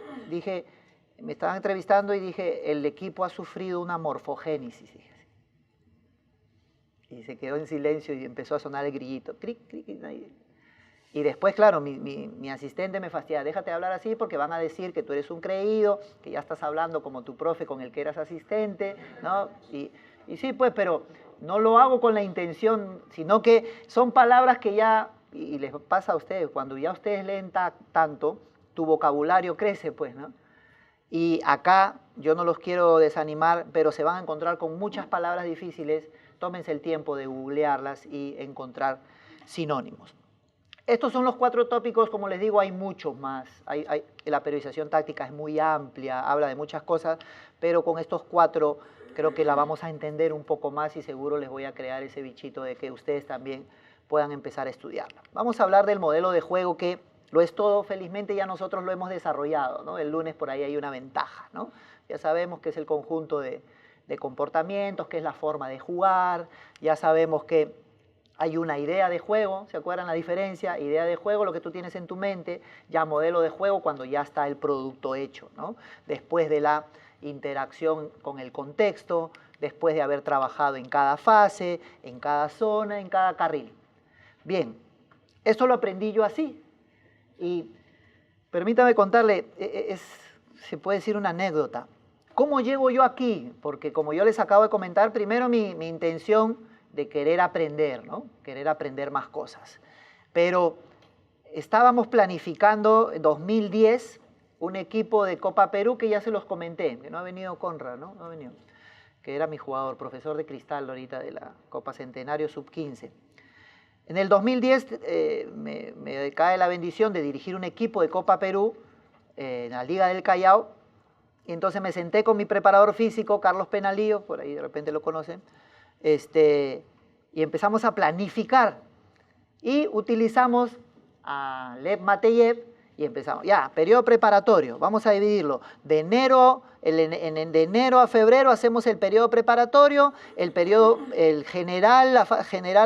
me estaban entrevistando y dije, el equipo ha sufrido una morfogénesis. Y se quedó en silencio y empezó a sonar el grillito. Cric, cric, y después, claro, mi asistente me fastidia, déjate hablar así porque van a decir que tú eres un creído, que ya estás hablando como tu profe con el que eras asistente, ¿no? Y sí, pues, pero no lo hago con la intención, sino que son palabras que ya, y les pasa a ustedes, cuando ya ustedes leen tanto, tu vocabulario crece, pues, ¿no? Y acá yo no los quiero desanimar, pero se van a encontrar con muchas palabras difíciles. Tómense el tiempo de googlearlas y encontrar sinónimos. Estos son los 4 tópicos, como les digo, hay muchos más. La periodización táctica es muy amplia, habla de muchas cosas, pero con estos 4 creo que la vamos a entender un poco más y seguro les voy a crear ese bichito de que ustedes también puedan empezar a estudiarla. Vamos a hablar del modelo de juego que lo es todo, felizmente ya nosotros lo hemos desarrollado, ¿no? El lunes por ahí hay una ventaja, ¿no? Ya sabemos que es el conjunto de comportamientos, que es la forma de jugar, ya sabemos que hay una idea de juego, ¿se acuerdan la diferencia? Idea de juego, lo que tú tienes en tu mente, ya modelo de juego cuando ya está el producto hecho, ¿no? Después de la interacción con el contexto, después de haber trabajado en cada fase, en cada zona, en cada carril. Bien, esto lo aprendí yo así. Y permítame contarle, se puede decir una anécdota. ¿Cómo llego yo aquí? Porque como yo les acabo de comentar, primero mi intención de querer aprender, ¿no? Querer aprender más cosas. Pero estábamos planificando en 2010 un equipo de Copa Perú que ya se los comenté, que no ha venido Conrad, ¿no? No ha venido, que era mi jugador, profesor de cristal ahorita de la Copa Centenario Sub-15. En el 2010 me cae la bendición de dirigir un equipo de Copa Perú en la Liga del Callao, y entonces me senté con mi preparador físico, Carlos Penalillo, por ahí de repente lo conocen, y empezamos a planificar. Y utilizamos a Lev Mateyev y empezamos. Ya, periodo preparatorio, vamos a dividirlo. De enero, de enero a febrero hacemos el periodo preparatorio, el general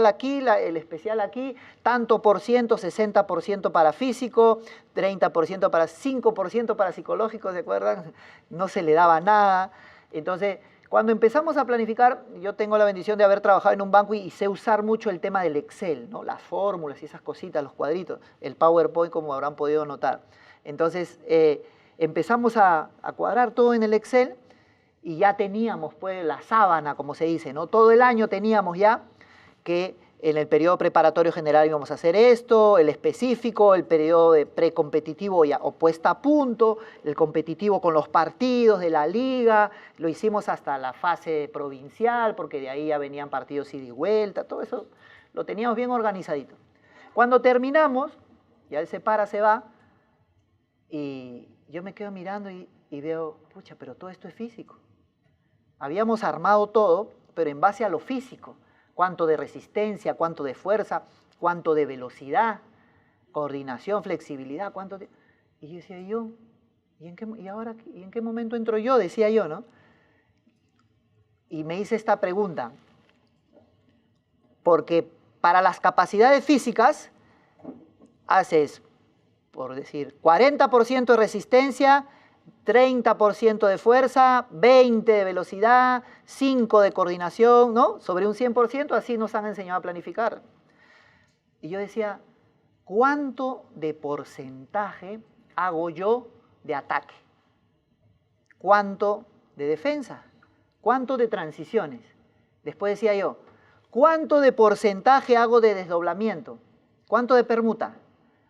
aquí, el especial aquí, tanto por ciento, 60% para físico, 30% para 5% para psicológico, ¿se acuerdan? No se le daba nada. Entonces, cuando empezamos a planificar, yo tengo la bendición de haber trabajado en un banco y sé usar mucho el tema del Excel, ¿no? Las fórmulas y esas cositas, los cuadritos, el PowerPoint, como habrán podido notar. Entonces, empezamos a cuadrar todo en el Excel y ya teníamos pues la sábana, como se dice, ¿no? Todo el año teníamos ya que en el periodo preparatorio general íbamos a hacer esto, el específico, el periodo de precompetitivo ya o puesta a punto, el competitivo con los partidos de la liga, lo hicimos hasta la fase provincial, porque de ahí ya venían partidos ida y vuelta, todo eso lo teníamos bien organizadito. Cuando terminamos, ya él se para, se va, y yo me quedo mirando y veo, pucha, pero todo esto es físico. Habíamos armado todo, pero en base a lo físico. Cuánto de resistencia, cuánto de fuerza, cuánto de velocidad, coordinación, flexibilidad, cuánto de... Y yo decía, ¿y en qué momento entro yo? Decía yo, ¿no? Y me hice esta pregunta, porque para las capacidades físicas haces, por decir, 40% de resistencia, 30% de fuerza, 20% de velocidad, 5% de coordinación, ¿no? Sobre un 100%, así nos han enseñado a planificar. Y yo decía, ¿cuánto de porcentaje hago yo de ataque? ¿Cuánto de defensa? ¿Cuánto de transiciones? Después decía yo, ¿cuánto de porcentaje hago de desdoblamiento? ¿Cuánto de permuta?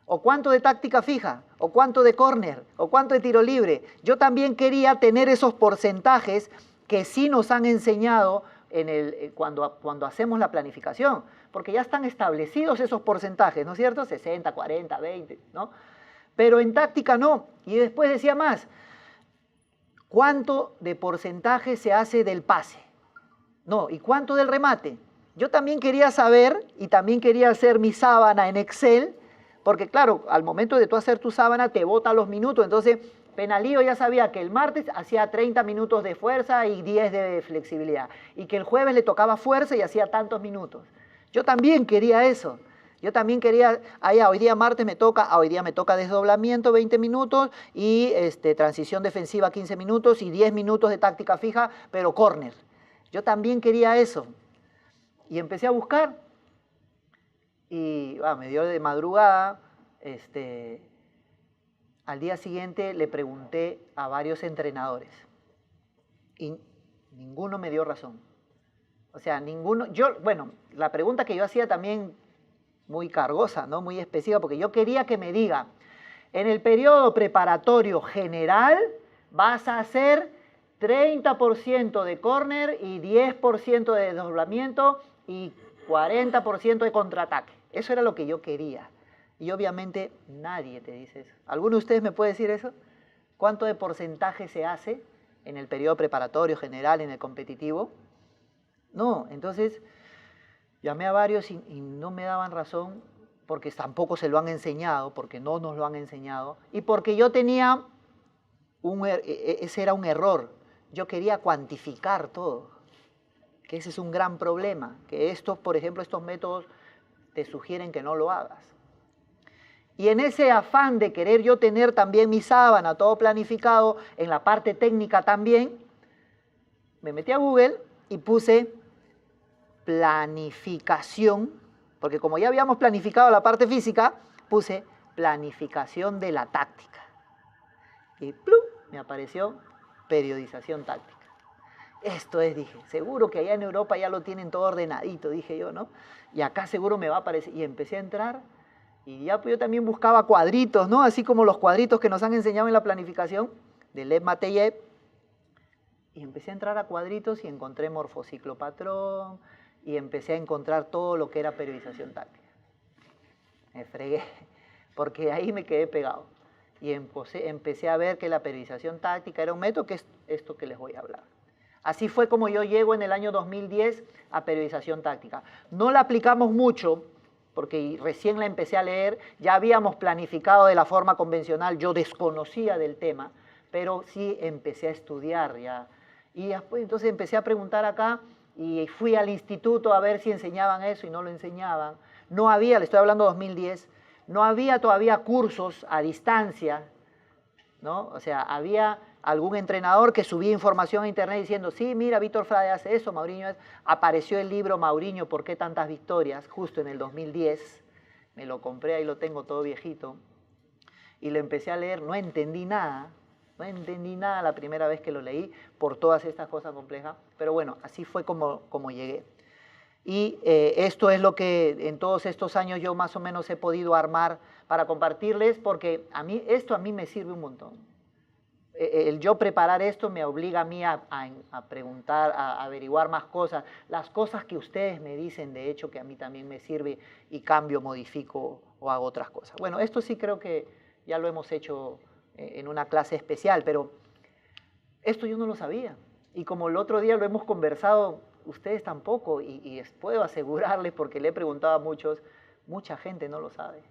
¿O cuánto de táctica fija? ¿O cuánto de córner? ¿O cuánto de tiro libre? Yo también quería tener esos porcentajes que sí nos han enseñado cuando hacemos la planificación, porque ya están establecidos esos porcentajes, ¿no es cierto? 60, 40, 20, ¿no? Pero en táctica no. Y después decía más, ¿cuánto de porcentaje se hace del pase? No, ¿y cuánto del remate? Yo también quería saber y también quería hacer mi sábana en Excel, porque claro, al momento de tú hacer tu sábana te bota los minutos, entonces Penalillo ya sabía que el martes hacía 30 minutos de fuerza y 10 de flexibilidad, y que el jueves le tocaba fuerza y hacía tantos minutos. Yo también quería eso, yo también quería, hoy día martes hoy día me toca desdoblamiento 20 minutos y transición defensiva 15 minutos y 10 minutos de táctica fija, pero córner. Yo también quería eso, y empecé a buscar. Y me dio de madrugada, al día siguiente le pregunté a varios entrenadores y ninguno me dio razón. O sea, ninguno, la pregunta que yo hacía también muy cargosa, ¿no? Muy específica, porque yo quería que me diga, en el periodo preparatorio general vas a hacer 30% de córner y 10% de desdoblamiento y 40% de contraataque. Eso era lo que yo quería. Y obviamente nadie te dice eso. ¿Alguno de ustedes me puede decir eso? ¿Cuánto de porcentaje se hace en el periodo preparatorio general, en el competitivo? No, entonces llamé a varios y no me daban razón porque tampoco se lo han enseñado, porque no nos lo han enseñado y porque yo tenía, ese era un error. Yo quería cuantificar todo, que ese es un gran problema, que por ejemplo, estos métodos te sugieren que no lo hagas. Y en ese afán de querer yo tener también mi sábana, todo planificado, en la parte técnica también, me metí a Google y puse planificación, porque como ya habíamos planificado la parte física, puse planificación de la táctica. Y ¡plum!, me apareció periodización táctica. Esto es, dije, seguro que allá en Europa ya lo tienen todo ordenadito, dije yo, ¿no? Y acá seguro me va a aparecer. Y empecé a entrar y ya pues, yo también buscaba cuadritos, ¿no? Así como los cuadritos que nos han enseñado en la planificación de Lev Mateyev. Y empecé a entrar a cuadritos y encontré morfociclo patrón y empecé a encontrar todo lo que era periodización táctica. me fregué, porque ahí me quedé pegado. Y empecé a ver que la periodización táctica era un método, que es esto que les voy a hablar. Así fue como yo llego en el año 2010 a periodización táctica. No la aplicamos mucho, porque recién la empecé a leer, ya habíamos planificado de la forma convencional, yo desconocía del tema, pero sí empecé a estudiar ya. Y después, entonces empecé a preguntar acá y fui al instituto a ver si enseñaban eso y no lo enseñaban. No había, le estoy hablando de 2010, no había todavía cursos a distancia, ¿no? O sea, había algún entrenador que subía información a internet diciendo, sí, mira, Víctor Frade hace eso, Mauriño es... Apareció el libro Mauriño, ¿por qué tantas victorias? Justo en el 2010, me lo compré, ahí lo tengo todo viejito, y lo empecé a leer, no entendí nada la primera vez que lo leí por todas estas cosas complejas, pero bueno, así fue como llegué. Y esto es lo que en todos estos años yo más o menos he podido armar para compartirles, porque esto a mí me sirve un montón. El yo preparar esto me obliga a mí a preguntar, a averiguar más cosas, las cosas que ustedes me dicen, de hecho, que a mí también me sirve y cambio, modifico o hago otras cosas. Bueno, esto sí creo que ya lo hemos hecho en una clase especial, pero esto yo no lo sabía. Y como el otro día lo hemos conversado, ustedes tampoco, y puedo asegurarles, porque le he preguntado a muchos, mucha gente no lo sabe.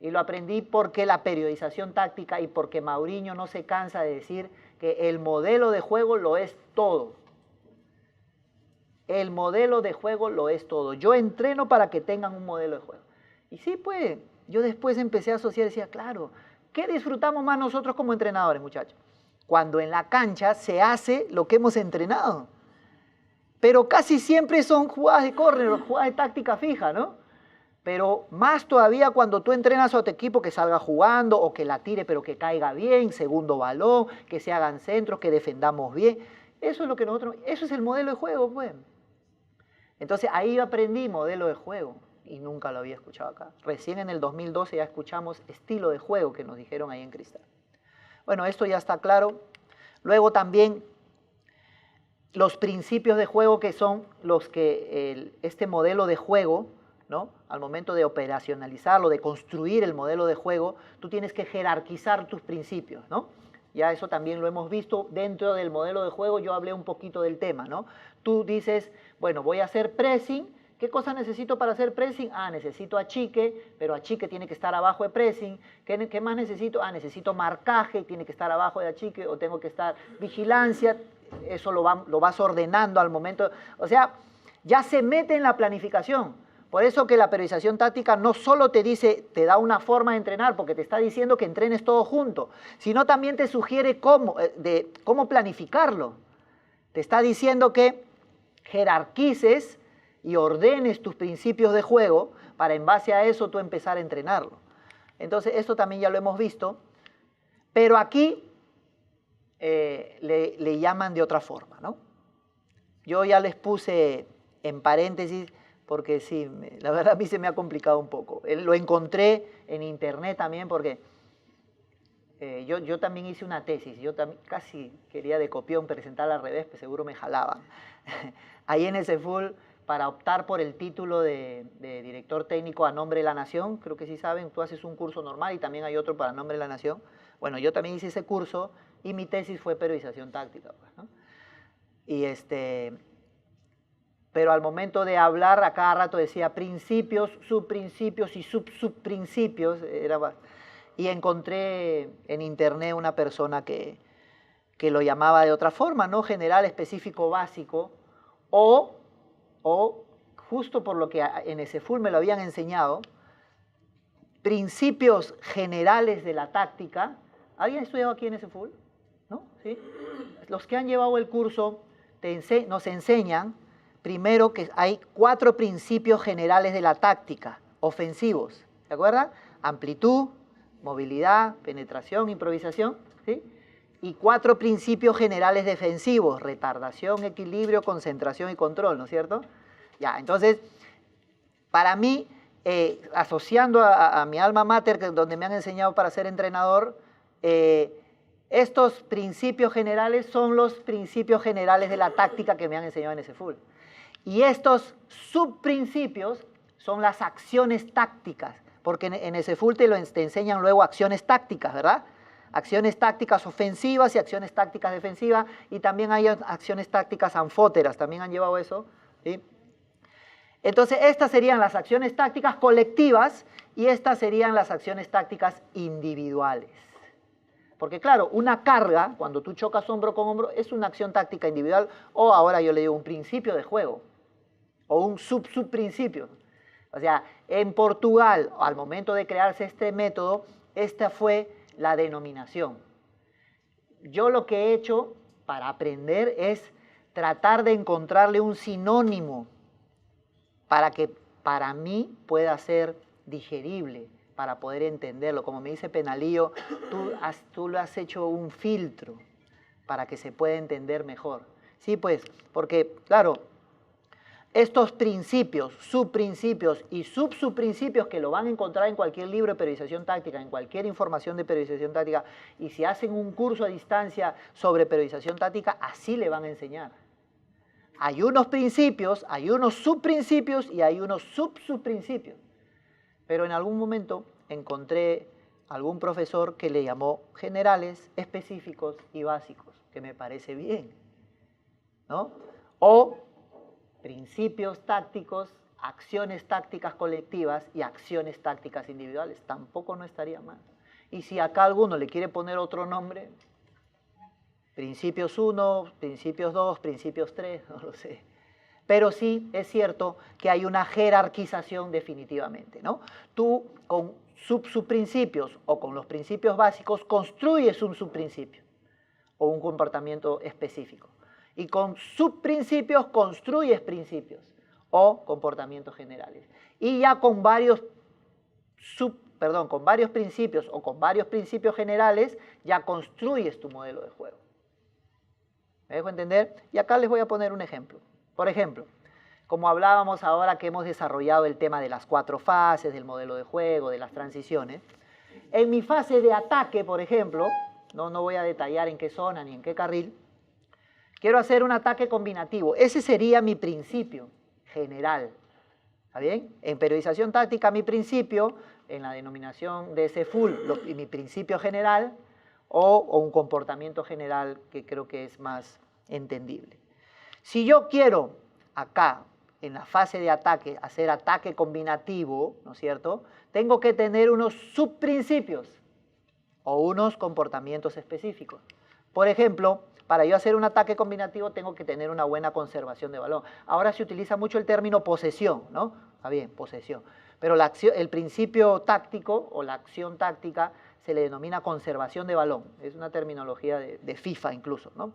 Y lo aprendí porque la periodización táctica y porque Mauriño no se cansa de decir que el modelo de juego lo es todo. El modelo de juego lo es todo. Yo entreno para que tengan un modelo de juego. Y sí, pues, yo después empecé a asociar y decía, claro, ¿qué disfrutamos más nosotros como entrenadores, muchachos? Cuando en la cancha se hace lo que hemos entrenado. Pero casi siempre son jugadas de córner, jugadas de táctica fija, ¿no? Pero más todavía cuando tú entrenas a tu equipo que salga jugando o que la tire pero que caiga bien, segundo balón, que se hagan centros, que defendamos bien. Eso es lo que nosotros, eso es el modelo de juego, pues. Entonces ahí aprendí modelo de juego y nunca lo había escuchado acá. Recién en el 2012 ya escuchamos estilo de juego que nos dijeron ahí en Cristal. Bueno, esto ya está claro. Luego también los principios de juego, que son los que este modelo de juego, ¿no? Al momento de operacionalizarlo, de construir el modelo de juego, tú tienes que jerarquizar tus principios, ¿no? Ya eso también lo hemos visto dentro del modelo de juego, yo hablé un poquito del tema, ¿no? Tú dices, bueno, voy a hacer pressing, ¿qué cosa necesito para hacer pressing? Ah, necesito achique, pero achique tiene que estar abajo de pressing. ¿Qué más necesito? Ah, necesito marcaje, tiene que estar abajo de achique, o tengo que estar vigilancia, eso lo vas ordenando al momento, o sea, ya se mete en la planificación. Por eso que la periodización táctica no solo te dice, te da una forma de entrenar, porque te está diciendo que entrenes todo junto, sino también te sugiere cómo planificarlo. Te está diciendo que jerarquices y ordenes tus principios de juego para en base a eso tú empezar a entrenarlo. Entonces, esto también ya lo hemos visto, pero aquí le llaman de otra forma, ¿no? Yo ya les puse en paréntesis, porque sí, la verdad a mí se me ha complicado un poco. Lo encontré en internet también, porque yo también hice una tesis, yo también casi quería de copión presentarla al revés, pues seguro me jalaban. Ahí en ese full, para optar por el título de director técnico a nombre de la Nación, creo que sí saben, tú haces un curso normal y también hay otro para nombre de la Nación. Bueno, yo también hice ese curso y mi tesis fue periodización táctica, pues, ¿no? Y pero al momento de hablar a cada rato decía principios, subprincipios y subprincipios, y encontré en internet una persona que lo llamaba de otra forma, ¿no? General, específico, básico, o justo por lo que en ese full me lo habían enseñado, principios generales de la táctica. ¿Alguien ha estudiado aquí en ese full? ¿No? ¿Sí? Los que han llevado el curso nos enseñan primero que hay 4 principios generales de la táctica, ofensivos, ¿se acuerdan? Amplitud, movilidad, penetración, improvisación, ¿sí? Y 4 principios generales defensivos, retardación, equilibrio, concentración y control, ¿no es cierto? Ya, entonces, para mí, asociando a mi alma mater, donde me han enseñado para ser entrenador, estos principios generales son los principios generales de la táctica que me han enseñado en ese full. Y estos subprincipios son las acciones tácticas porque en SFUL te enseñan luego acciones tácticas, ¿verdad? Acciones tácticas ofensivas y acciones tácticas defensivas, y también hay acciones tácticas anfóteras, también han llevado eso, ¿sí? Entonces, estas serían las acciones tácticas colectivas y estas serían las acciones tácticas individuales. Porque claro, una carga, cuando tú chocas hombro con hombro, es una acción táctica individual, o ahora yo le digo un principio de juego, o un subprincipio. O sea, en Portugal, al momento de crearse este método, esta fue la denominación. Yo lo que he hecho para aprender es tratar de encontrarle un sinónimo para que para mí pueda ser digerible, para poder entenderlo. Como me dice Penalillo, tú lo has hecho un filtro para que se pueda entender mejor. Sí, pues, porque, claro, estos principios, subprincipios y subprincipios que lo van a encontrar en cualquier libro de periodización táctica, en cualquier información de periodización táctica, y si hacen un curso a distancia sobre periodización táctica, así le van a enseñar. Hay unos principios, hay unos subprincipios y hay unos subprincipios. Pero en algún momento encontré algún profesor que le llamó generales, específicos y básicos, que me parece bien, ¿no? O principios tácticos, acciones tácticas colectivas y acciones tácticas individuales. Tampoco no estaría mal. Y si acá alguno le quiere poner otro nombre, principios 1, principios 2, principios 3, no lo sé. Pero sí es cierto que hay una jerarquización definitivamente, ¿no? Tú con subprincipios o con los principios básicos construyes un subprincipio o un comportamiento específico. Y con subprincipios construyes principios o comportamientos generales. Y ya con varios principios o con varios principios generales ya construyes tu modelo de juego. ¿Me dejo entender? Y acá les voy a poner un ejemplo. Por ejemplo, como hablábamos ahora que hemos desarrollado el tema de las 4 fases, del modelo de juego, de las transiciones, en mi fase de ataque, por ejemplo, no voy a detallar en qué zona ni en qué carril, quiero hacer un ataque combinativo. Ese sería mi principio general. ¿Está bien? En periodización táctica, mi principio, en la denominación de SFUL, mi principio general, o un comportamiento general que creo que es más entendible. Si yo quiero acá, en la fase de ataque, hacer ataque combinativo, ¿no es cierto?, tengo que tener unos subprincipios o unos comportamientos específicos. Por ejemplo, para yo hacer un ataque combinativo tengo que tener una buena conservación de balón. Ahora se utiliza mucho el término posesión, ¿no? Está bien, posesión. Pero el principio táctico o la acción táctica se le denomina conservación de balón. Es una terminología de FIFA incluso, ¿no?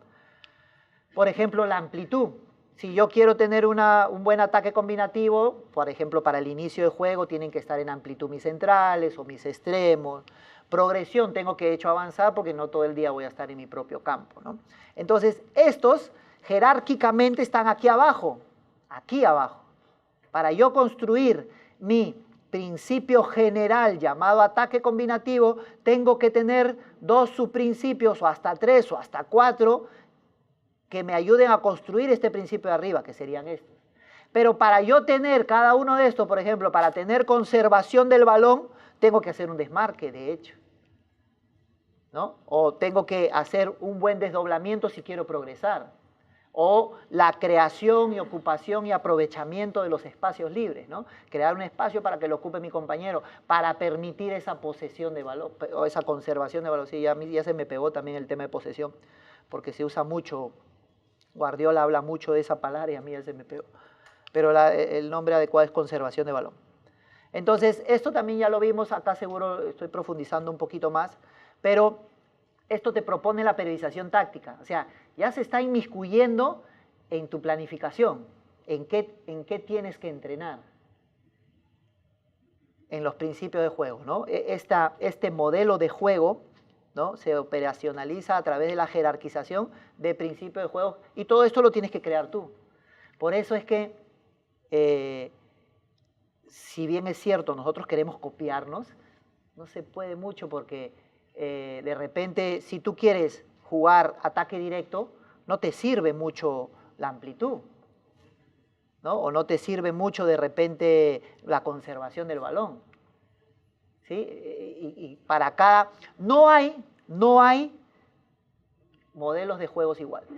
Por ejemplo, la amplitud. Si yo quiero tener un buen ataque combinativo, por ejemplo, para el inicio de juego tienen que estar en amplitud mis centrales o mis extremos. Progresión, tengo que avanzar porque no todo el día voy a estar en mi propio campo, ¿no? Entonces, estos jerárquicamente están aquí abajo. Para yo construir mi principio general llamado ataque combinativo, tengo que tener 2 subprincipios o hasta 3 o hasta 4 que me ayuden a construir este principio de arriba, que serían estos. Pero para yo tener cada uno de estos, por ejemplo, para tener conservación del balón, tengo que hacer un desmarque, de hecho, ¿no? O tengo que hacer un buen desdoblamiento si quiero progresar. O la creación y ocupación y aprovechamiento de los espacios libres, ¿no? Crear un espacio para que lo ocupe mi compañero, para permitir esa posesión de balón, o esa conservación de balón. Sí, ya se me pegó también el tema de posesión, porque se usa mucho. Guardiola habla mucho de esa palabra y a mí ya se me pegó. Pero el nombre adecuado es conservación de balón. Entonces, esto también ya lo vimos, acá seguro estoy profundizando un poquito más, pero esto te propone la periodización táctica. O sea, ya se está inmiscuyendo en tu planificación, en qué tienes que entrenar, en los principios de juego, ¿no? Este modelo de juego, ¿no?, se operacionaliza a través de la jerarquización de principios de juego y todo esto lo tienes que crear tú. Por eso es que, si bien es cierto, nosotros queremos copiarnos, no se puede mucho porque de repente si tú quieres jugar ataque directo, no te sirve mucho la amplitud, ¿no? O no te sirve mucho de repente la conservación del balón. ¿sí? Y para cada... No hay modelos de juegos iguales.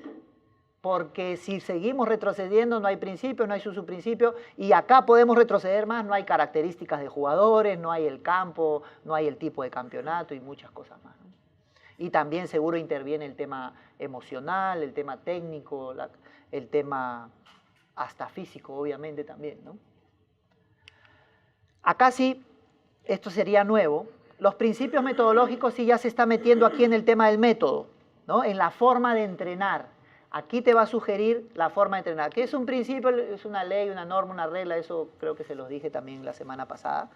Porque si seguimos retrocediendo, no hay principios, no hay su subprincipio, y acá podemos retroceder más, no hay características de jugadores, no hay el campo, no hay el tipo de campeonato y muchas cosas más, ¿no? Y también seguro interviene el tema emocional, el tema técnico, el tema hasta físico, obviamente también, ¿no? Acá sí, esto sería nuevo. Los principios metodológicos sí ya se está metiendo aquí en el tema del método, ¿no? En la forma de entrenar. Aquí te va a sugerir la forma de entrenar. ¿Qué es un principio? Es una ley, una norma, una regla. Eso creo que se los dije también la semana pasada.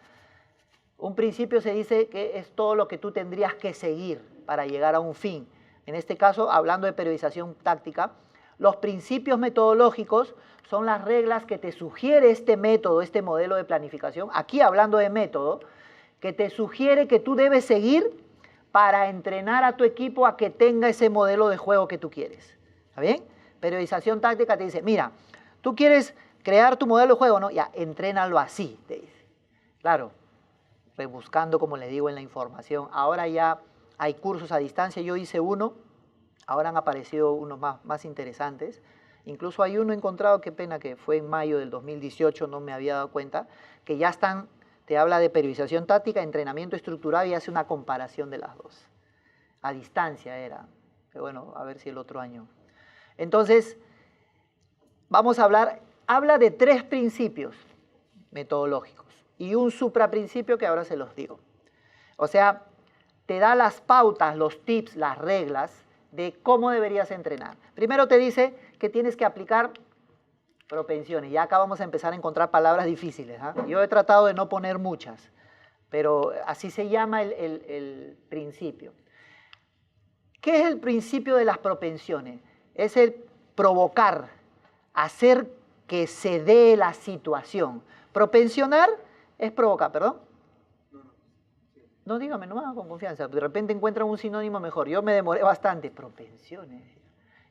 Un principio se dice que es todo lo que tú tendrías que seguir para llegar a un fin. En este caso, hablando de periodización táctica, los principios metodológicos son las reglas que te sugiere este método, este modelo de planificación. Aquí hablando de método, que te sugiere que tú debes seguir para entrenar a tu equipo a que tenga ese modelo de juego que tú quieres. ¿Está bien? Periodización táctica te dice, mira, tú quieres crear tu modelo de juego, ¿no? Ya, entrénalo así, te dice. Claro, rebuscando, como le digo, en la información. Ahora ya hay cursos a distancia, yo hice uno, ahora han aparecido unos más interesantes. Incluso hay uno encontrado, qué pena que fue en mayo del 2018, no me había dado cuenta, que ya están, te habla de periodización táctica, entrenamiento estructurado y hace una comparación de las dos. A distancia era, pero bueno, a ver si el otro año. Entonces, vamos a habla de 3 principios metodológicos y un supraprincipio que ahora se los digo. O sea, te da las pautas, los tips, las reglas de cómo deberías entrenar. Primero te dice que tienes que aplicar propensiones. Ya acá vamos a empezar a encontrar palabras difíciles, ¿eh? Yo he tratado de no poner muchas, pero así se llama el principio. ¿Qué es el principio de las propensiones? Es el provocar, hacer que se dé la situación. Propensionar es provocar, ¿perdón? No, dígame, no me haga con confianza. De repente encuentran un sinónimo mejor. Yo me demoré bastante. Propensiones.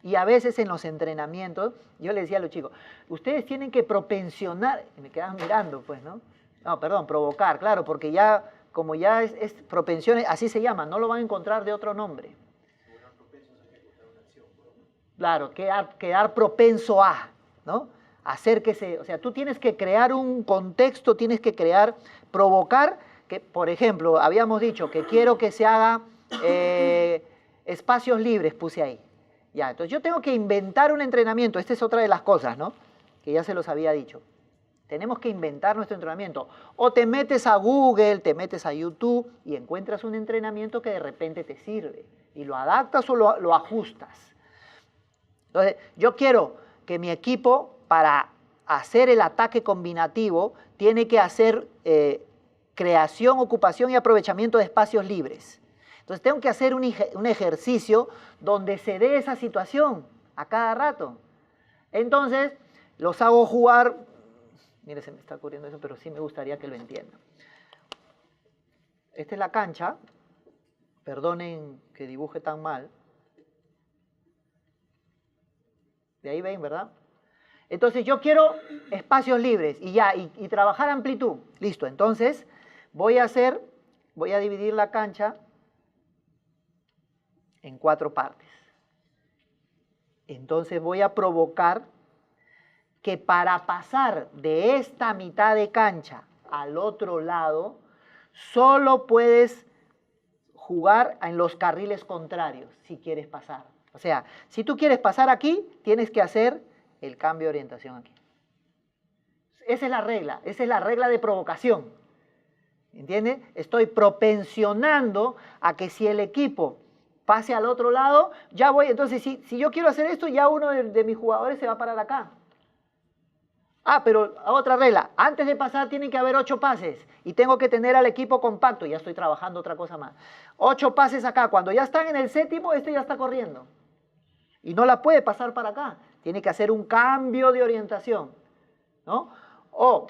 Y a veces en los entrenamientos, yo les decía a los chicos, ustedes tienen que propensionar. Y me quedaban mirando, pues, ¿no? No, perdón, provocar, claro, porque ya, como ya es propensiones, así se llama, no lo van a encontrar de otro nombre. Claro, quedar propenso a, ¿no? Hacer que se, o sea, tú tienes que crear un contexto, tienes que provocar, que, por ejemplo, habíamos dicho que quiero que se haga espacios libres, puse ahí. Ya, entonces yo tengo que inventar un entrenamiento, esta es otra de las cosas, ¿no? Que ya se los había dicho. Tenemos que inventar nuestro entrenamiento. O te metes a Google, te metes a YouTube y encuentras un entrenamiento que de repente te sirve. Y lo adaptas o lo ajustas. Entonces, yo quiero que mi equipo, para hacer el ataque combinativo, tiene que hacer creación, ocupación y aprovechamiento de espacios libres. Entonces, tengo que hacer un ejercicio donde se dé esa situación a cada rato. Entonces, los hago jugar. Mire, se me está ocurriendo eso, pero sí me gustaría que lo entiendan. Esta es la cancha. Perdonen que dibuje tan mal. De ahí ven, ¿verdad? Entonces yo quiero espacios libres y ya, y trabajar amplitud. Listo, entonces voy a dividir la cancha en 4 partes. Entonces voy a provocar que para pasar de esta mitad de cancha al otro lado, solo puedes jugar en los carriles contrarios si quieres pasar. O sea, si tú quieres pasar aquí, tienes que hacer el cambio de orientación aquí. Esa es la regla de provocación. ¿Entiendes? Estoy propensionando a que si el equipo pase al otro lado, ya voy. Entonces, si yo quiero hacer esto, ya uno de mis jugadores se va a parar acá. Ah, pero otra regla, antes de pasar tienen que haber 8 pases y tengo que tener al equipo compacto, ya estoy trabajando otra cosa más. 8 pases acá, cuando ya están en el 7º, este ya está corriendo. Y no la puede pasar para acá, tiene que hacer un cambio de orientación, ¿no? O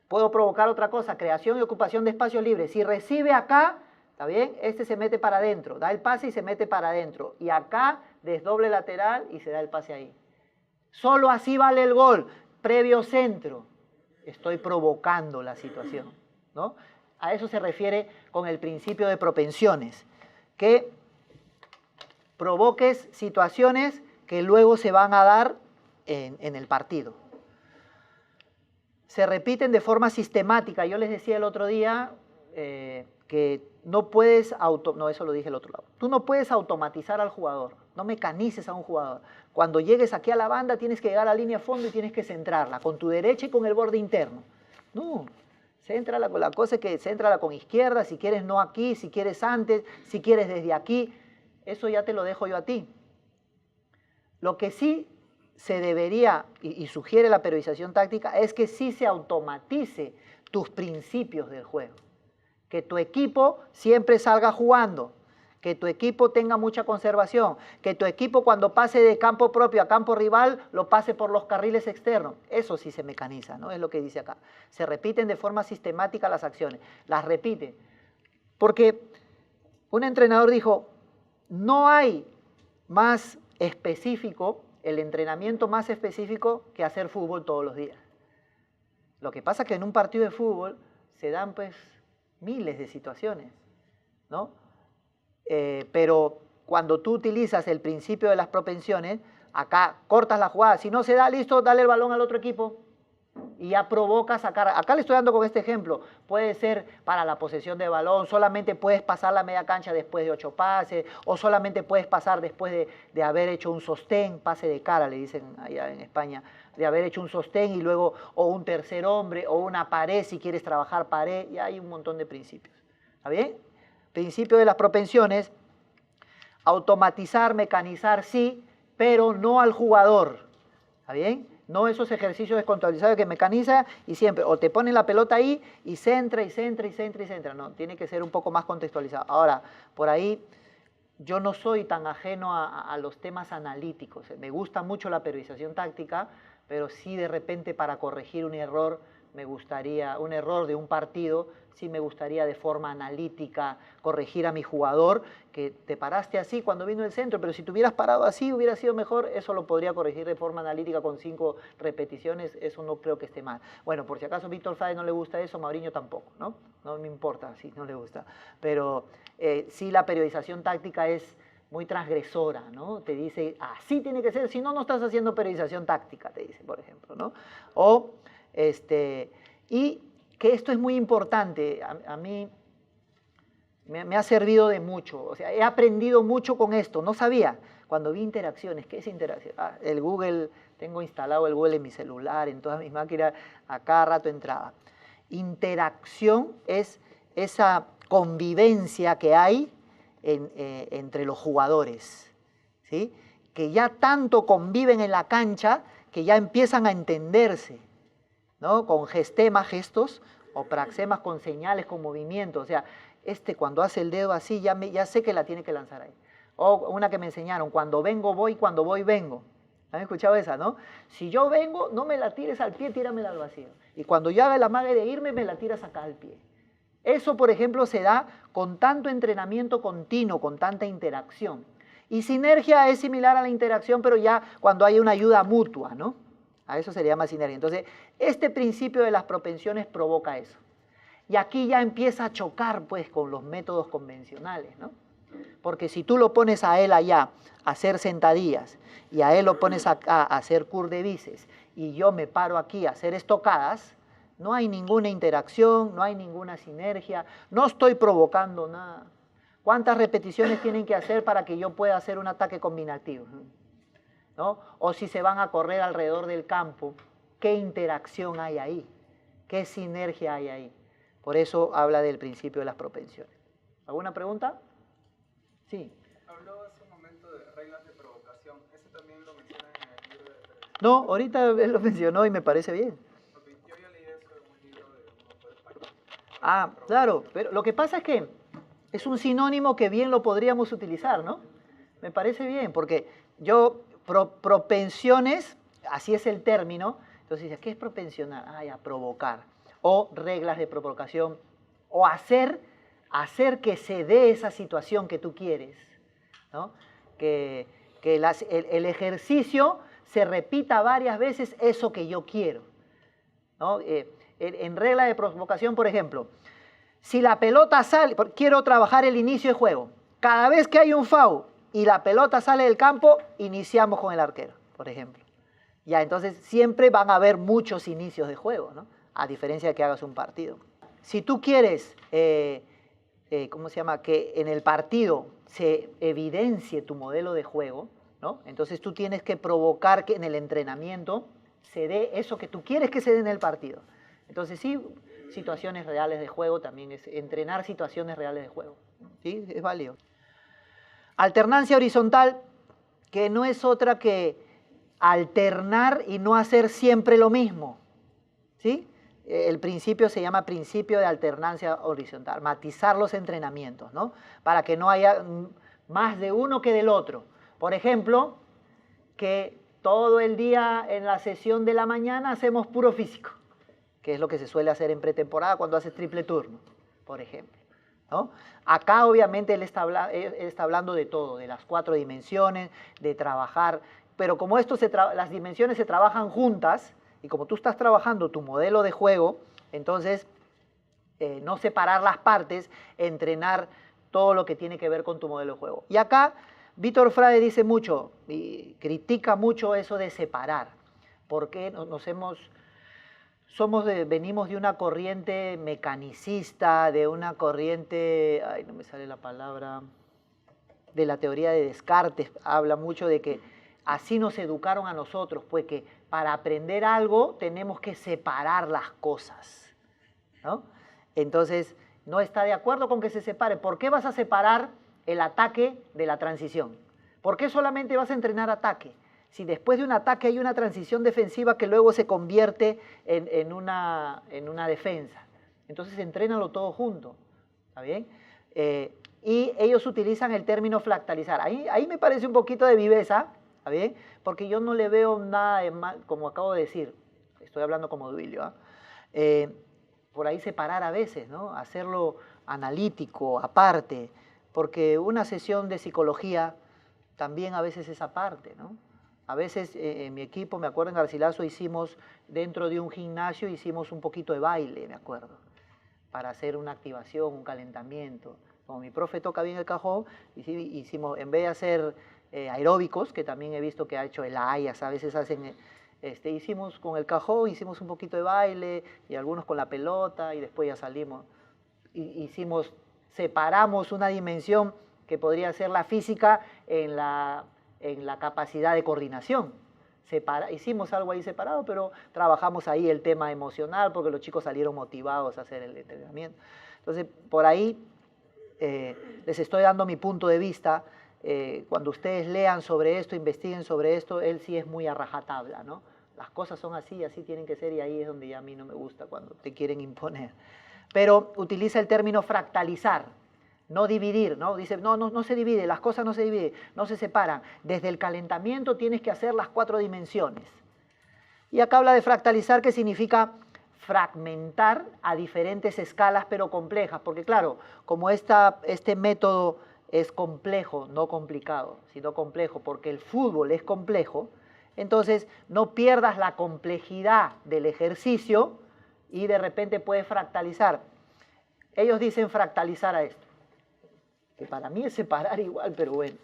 puedo provocar otra cosa, creación y ocupación de espacios libres. Si recibe acá, ¿está bien? Este se mete para adentro, da el pase y se mete para adentro. Y acá desdoble lateral y se da el pase ahí. Solo así vale el gol. Previo centro, estoy provocando la situación, ¿no? A eso se refiere con el principio de propensiones, que provoques situaciones que luego se van a dar en el partido. Se repiten de forma sistemática. Yo les decía el otro día que no puedes, no, eso lo dije el otro lado. Tú no puedes automatizar al jugador, no mecanices a un jugador. Cuando llegues aquí a la banda tienes que llegar a la línea de fondo y tienes que centrarla con tu derecha y con el borde interno. No, céntrala con la cosa que céntrala con izquierda, si quieres no aquí, si quieres antes, si quieres desde aquí. Eso ya te lo dejo yo a ti. Lo que sí se debería, y sugiere la periodización táctica, es que sí se automatice tus principios del juego. Que tu equipo siempre salga jugando, que tu equipo tenga mucha conservación, que tu equipo cuando pase de campo propio a campo rival lo pase por los carriles externos. Eso sí se mecaniza, ¿no? Es lo que dice acá. Se repiten de forma sistemática las acciones, las repite. Porque un entrenador dijo, no hay más específico, el entrenamiento más específico que hacer fútbol todos los días. Lo que pasa es que en un partido de fútbol se dan pues miles de situaciones, ¿no? Pero cuando tú utilizas el principio de las propensiones, acá cortas la jugada, si no se da, listo, dale el balón al otro equipo y ya provoca sacar. Acá le estoy dando con este ejemplo, puede ser para la posesión de balón, solamente puedes pasar la media cancha después de 8 pases, o solamente puedes pasar después de haber hecho un sostén, pase de cara, le dicen allá en España, de haber hecho un sostén y luego, o un tercer hombre, o una pared, si quieres trabajar pared, y hay un montón de principios. ¿Está bien? Principio de las propensiones, automatizar, mecanizar, sí, pero no al jugador. ¿Está bien? No esos ejercicios descontabilizados que mecaniza y siempre, o te ponen la pelota ahí y centra, y centra, y centra, y centra. No, tiene que ser un poco más contextualizado. Ahora, por ahí, yo no soy tan ajeno a los temas analíticos. Me gusta mucho la periodización táctica, pero sí de repente para corregir un error, me gustaría, un error de un partido, sí me gustaría de forma analítica corregir a mi jugador, que te paraste así cuando vino el centro, pero si te hubieras parado así hubiera sido mejor, eso lo podría corregir de forma analítica con 5 repeticiones, eso no creo que esté mal. Bueno, por si acaso a Víctor Sáez no le gusta eso, Mauriño tampoco, ¿no? No me importa si no le gusta, pero sí la periodización táctica es muy transgresora, ¿no? Te dice, así tiene que ser, si no, no estás haciendo periodización táctica, te dice, por ejemplo, ¿no? O, y que esto es muy importante, a mí me ha servido de mucho, o sea, he aprendido mucho con esto, no sabía, cuando vi interacciones, ¿qué es interacción? El Google, tengo instalado el Google en mi celular, en todas mis máquinas, a cada rato entraba. Interacción es esa convivencia que hay entre los jugadores, ¿sí? Que ya tanto conviven en la cancha que ya empiezan a entenderse, ¿no? Con gestemas, gestos, o praxemas con señales, con movimientos. O sea, cuando hace el dedo así, ya sé que la tiene que lanzar ahí. O una que me enseñaron, cuando vengo voy, cuando voy vengo. ¿Han escuchado esa, no? Si yo vengo, no me la tires al pie, tíramela al vacío. Y cuando yo haga el amague de irme, me la tiras acá al pie. Eso, por ejemplo, se da con tanto entrenamiento continuo, con tanta interacción. Y sinergia es similar a la interacción, pero ya cuando hay una ayuda mutua, ¿no? A eso se le llama sinergia. Entonces, este principio de las propensiones provoca eso. Y aquí ya empieza a chocar, pues, con los métodos convencionales, ¿no? Porque si tú lo pones a él allá a hacer sentadillas y a él lo pones a hacer cur de bíceps y yo me paro aquí a hacer estocadas, no hay ninguna interacción, no hay ninguna sinergia, no estoy provocando nada. ¿Cuántas repeticiones tienen que hacer para que yo pueda hacer un ataque combinativo? ¿No? O si se van a correr alrededor del campo, ¿qué interacción hay ahí? ¿Qué sinergia hay ahí? Por eso habla del principio de las propensiones. ¿Alguna pregunta? Sí. Habló hace un momento de reglas de provocación. ¿Eso también lo menciona en el libro de periodización? No, ahorita él lo mencionó y me parece bien. Porque yo ya leí eso en un libro de un autor español. Ah, claro, pero lo que pasa es que es un sinónimo que bien lo podríamos utilizar, ¿no? Me parece bien, porque propensiones, así es el término, entonces dices, ¿qué es propensionar? Ah, ya, provocar, o reglas de provocación, o hacer que se dé esa situación que tú quieres, ¿no? Que el ejercicio se repita varias veces eso que yo quiero, ¿no? En regla de provocación, por ejemplo, Si la pelota sale, quiero trabajar el inicio de juego. Cada vez que hay un foul y la pelota sale del campo, iniciamos con el arquero, por ejemplo. Ya, entonces siempre van a haber muchos inicios de juego, ¿no? A diferencia de que hagas un partido. Si tú quieres, ¿cómo se llama? Que en el partido se evidencie tu modelo de juego, ¿no? Entonces tú tienes que provocar que en el entrenamiento se dé eso que tú quieres que se dé en el partido. Entonces sí, situaciones reales de juego también es entrenar situaciones reales de juego. ¿Sí? Es válido. Alternancia horizontal, que no es otra que alternar y no hacer siempre lo mismo. ¿Sí? El principio se llama principio de alternancia horizontal, matizar los entrenamientos, ¿no? Para que no haya más de uno que del otro. Por ejemplo, que todo el día en la sesión de la mañana hacemos puro físico, que es lo que se suele hacer en pretemporada cuando haces triple turno, por ejemplo, ¿no? Acá obviamente él está hablando de todo, de las 4 dimensiones, de trabajar, pero como las dimensiones se trabajan juntas, y como tú estás trabajando tu modelo de juego, entonces no separar las partes, entrenar todo lo que tiene que ver con tu modelo de juego. Y acá Vítor Frade dice mucho y critica mucho eso de separar, porque venimos de una corriente mecanicista, de una corriente, ay, no me sale la palabra, de la teoría de Descartes, habla mucho de que así nos educaron a nosotros, pues que para aprender algo tenemos que separar las cosas, ¿no? Entonces, no está de acuerdo con que se separe. ¿Por qué vas a separar el ataque de la transición? ¿Por qué solamente vas a entrenar ataque? Si después de un ataque hay una transición defensiva que luego se convierte en una defensa. Entonces, entrénalo todo junto, ¿está bien? Y ellos utilizan el término fractalizar. Ahí me parece un poquito de viveza, ¿está bien? Porque yo no le veo nada de mal, como acabo de decir, estoy hablando como Duilio, ¿eh? Por ahí separar a veces, ¿no? Hacerlo analítico, aparte, porque una sesión de psicología también a veces es aparte, ¿no? A veces en mi equipo, me acuerdo en Garcilaso hicimos, dentro de un gimnasio, hicimos un poquito de baile, me acuerdo, para hacer una activación, un calentamiento. Como mi profe toca bien el cajón, hicimos, en vez de hacer aeróbicos, que también he visto que ha hecho el AYAS, a veces hacen, hicimos con el cajón, hicimos un poquito de baile, y algunos con la pelota, y después ya salimos. Separamos una dimensión que podría ser la física en la capacidad de coordinación. Hicimos algo ahí separado, pero trabajamos ahí el tema emocional, porque los chicos salieron motivados a hacer el entrenamiento. Entonces, por ahí les estoy dando mi punto de vista. Cuando ustedes lean sobre esto, investiguen sobre esto, él sí es muy a rajatabla, ¿no? Las cosas son así, así tienen que ser, y ahí es donde ya a mí no me gusta, cuando te quieren imponer. Pero utiliza el término fractalizar, no dividir, ¿no? Dice, no se divide, las cosas no se dividen, no se separan. Desde el calentamiento tienes que hacer las 4 dimensiones. Y acá habla de fractalizar, que significa fragmentar a diferentes escalas, pero complejas, porque claro, como este método es complejo, no complicado, sino complejo, porque el fútbol es complejo, entonces no pierdas la complejidad del ejercicio y de repente puedes fractalizar. Ellos dicen fractalizar a esto, que para mí es separar igual, pero bueno.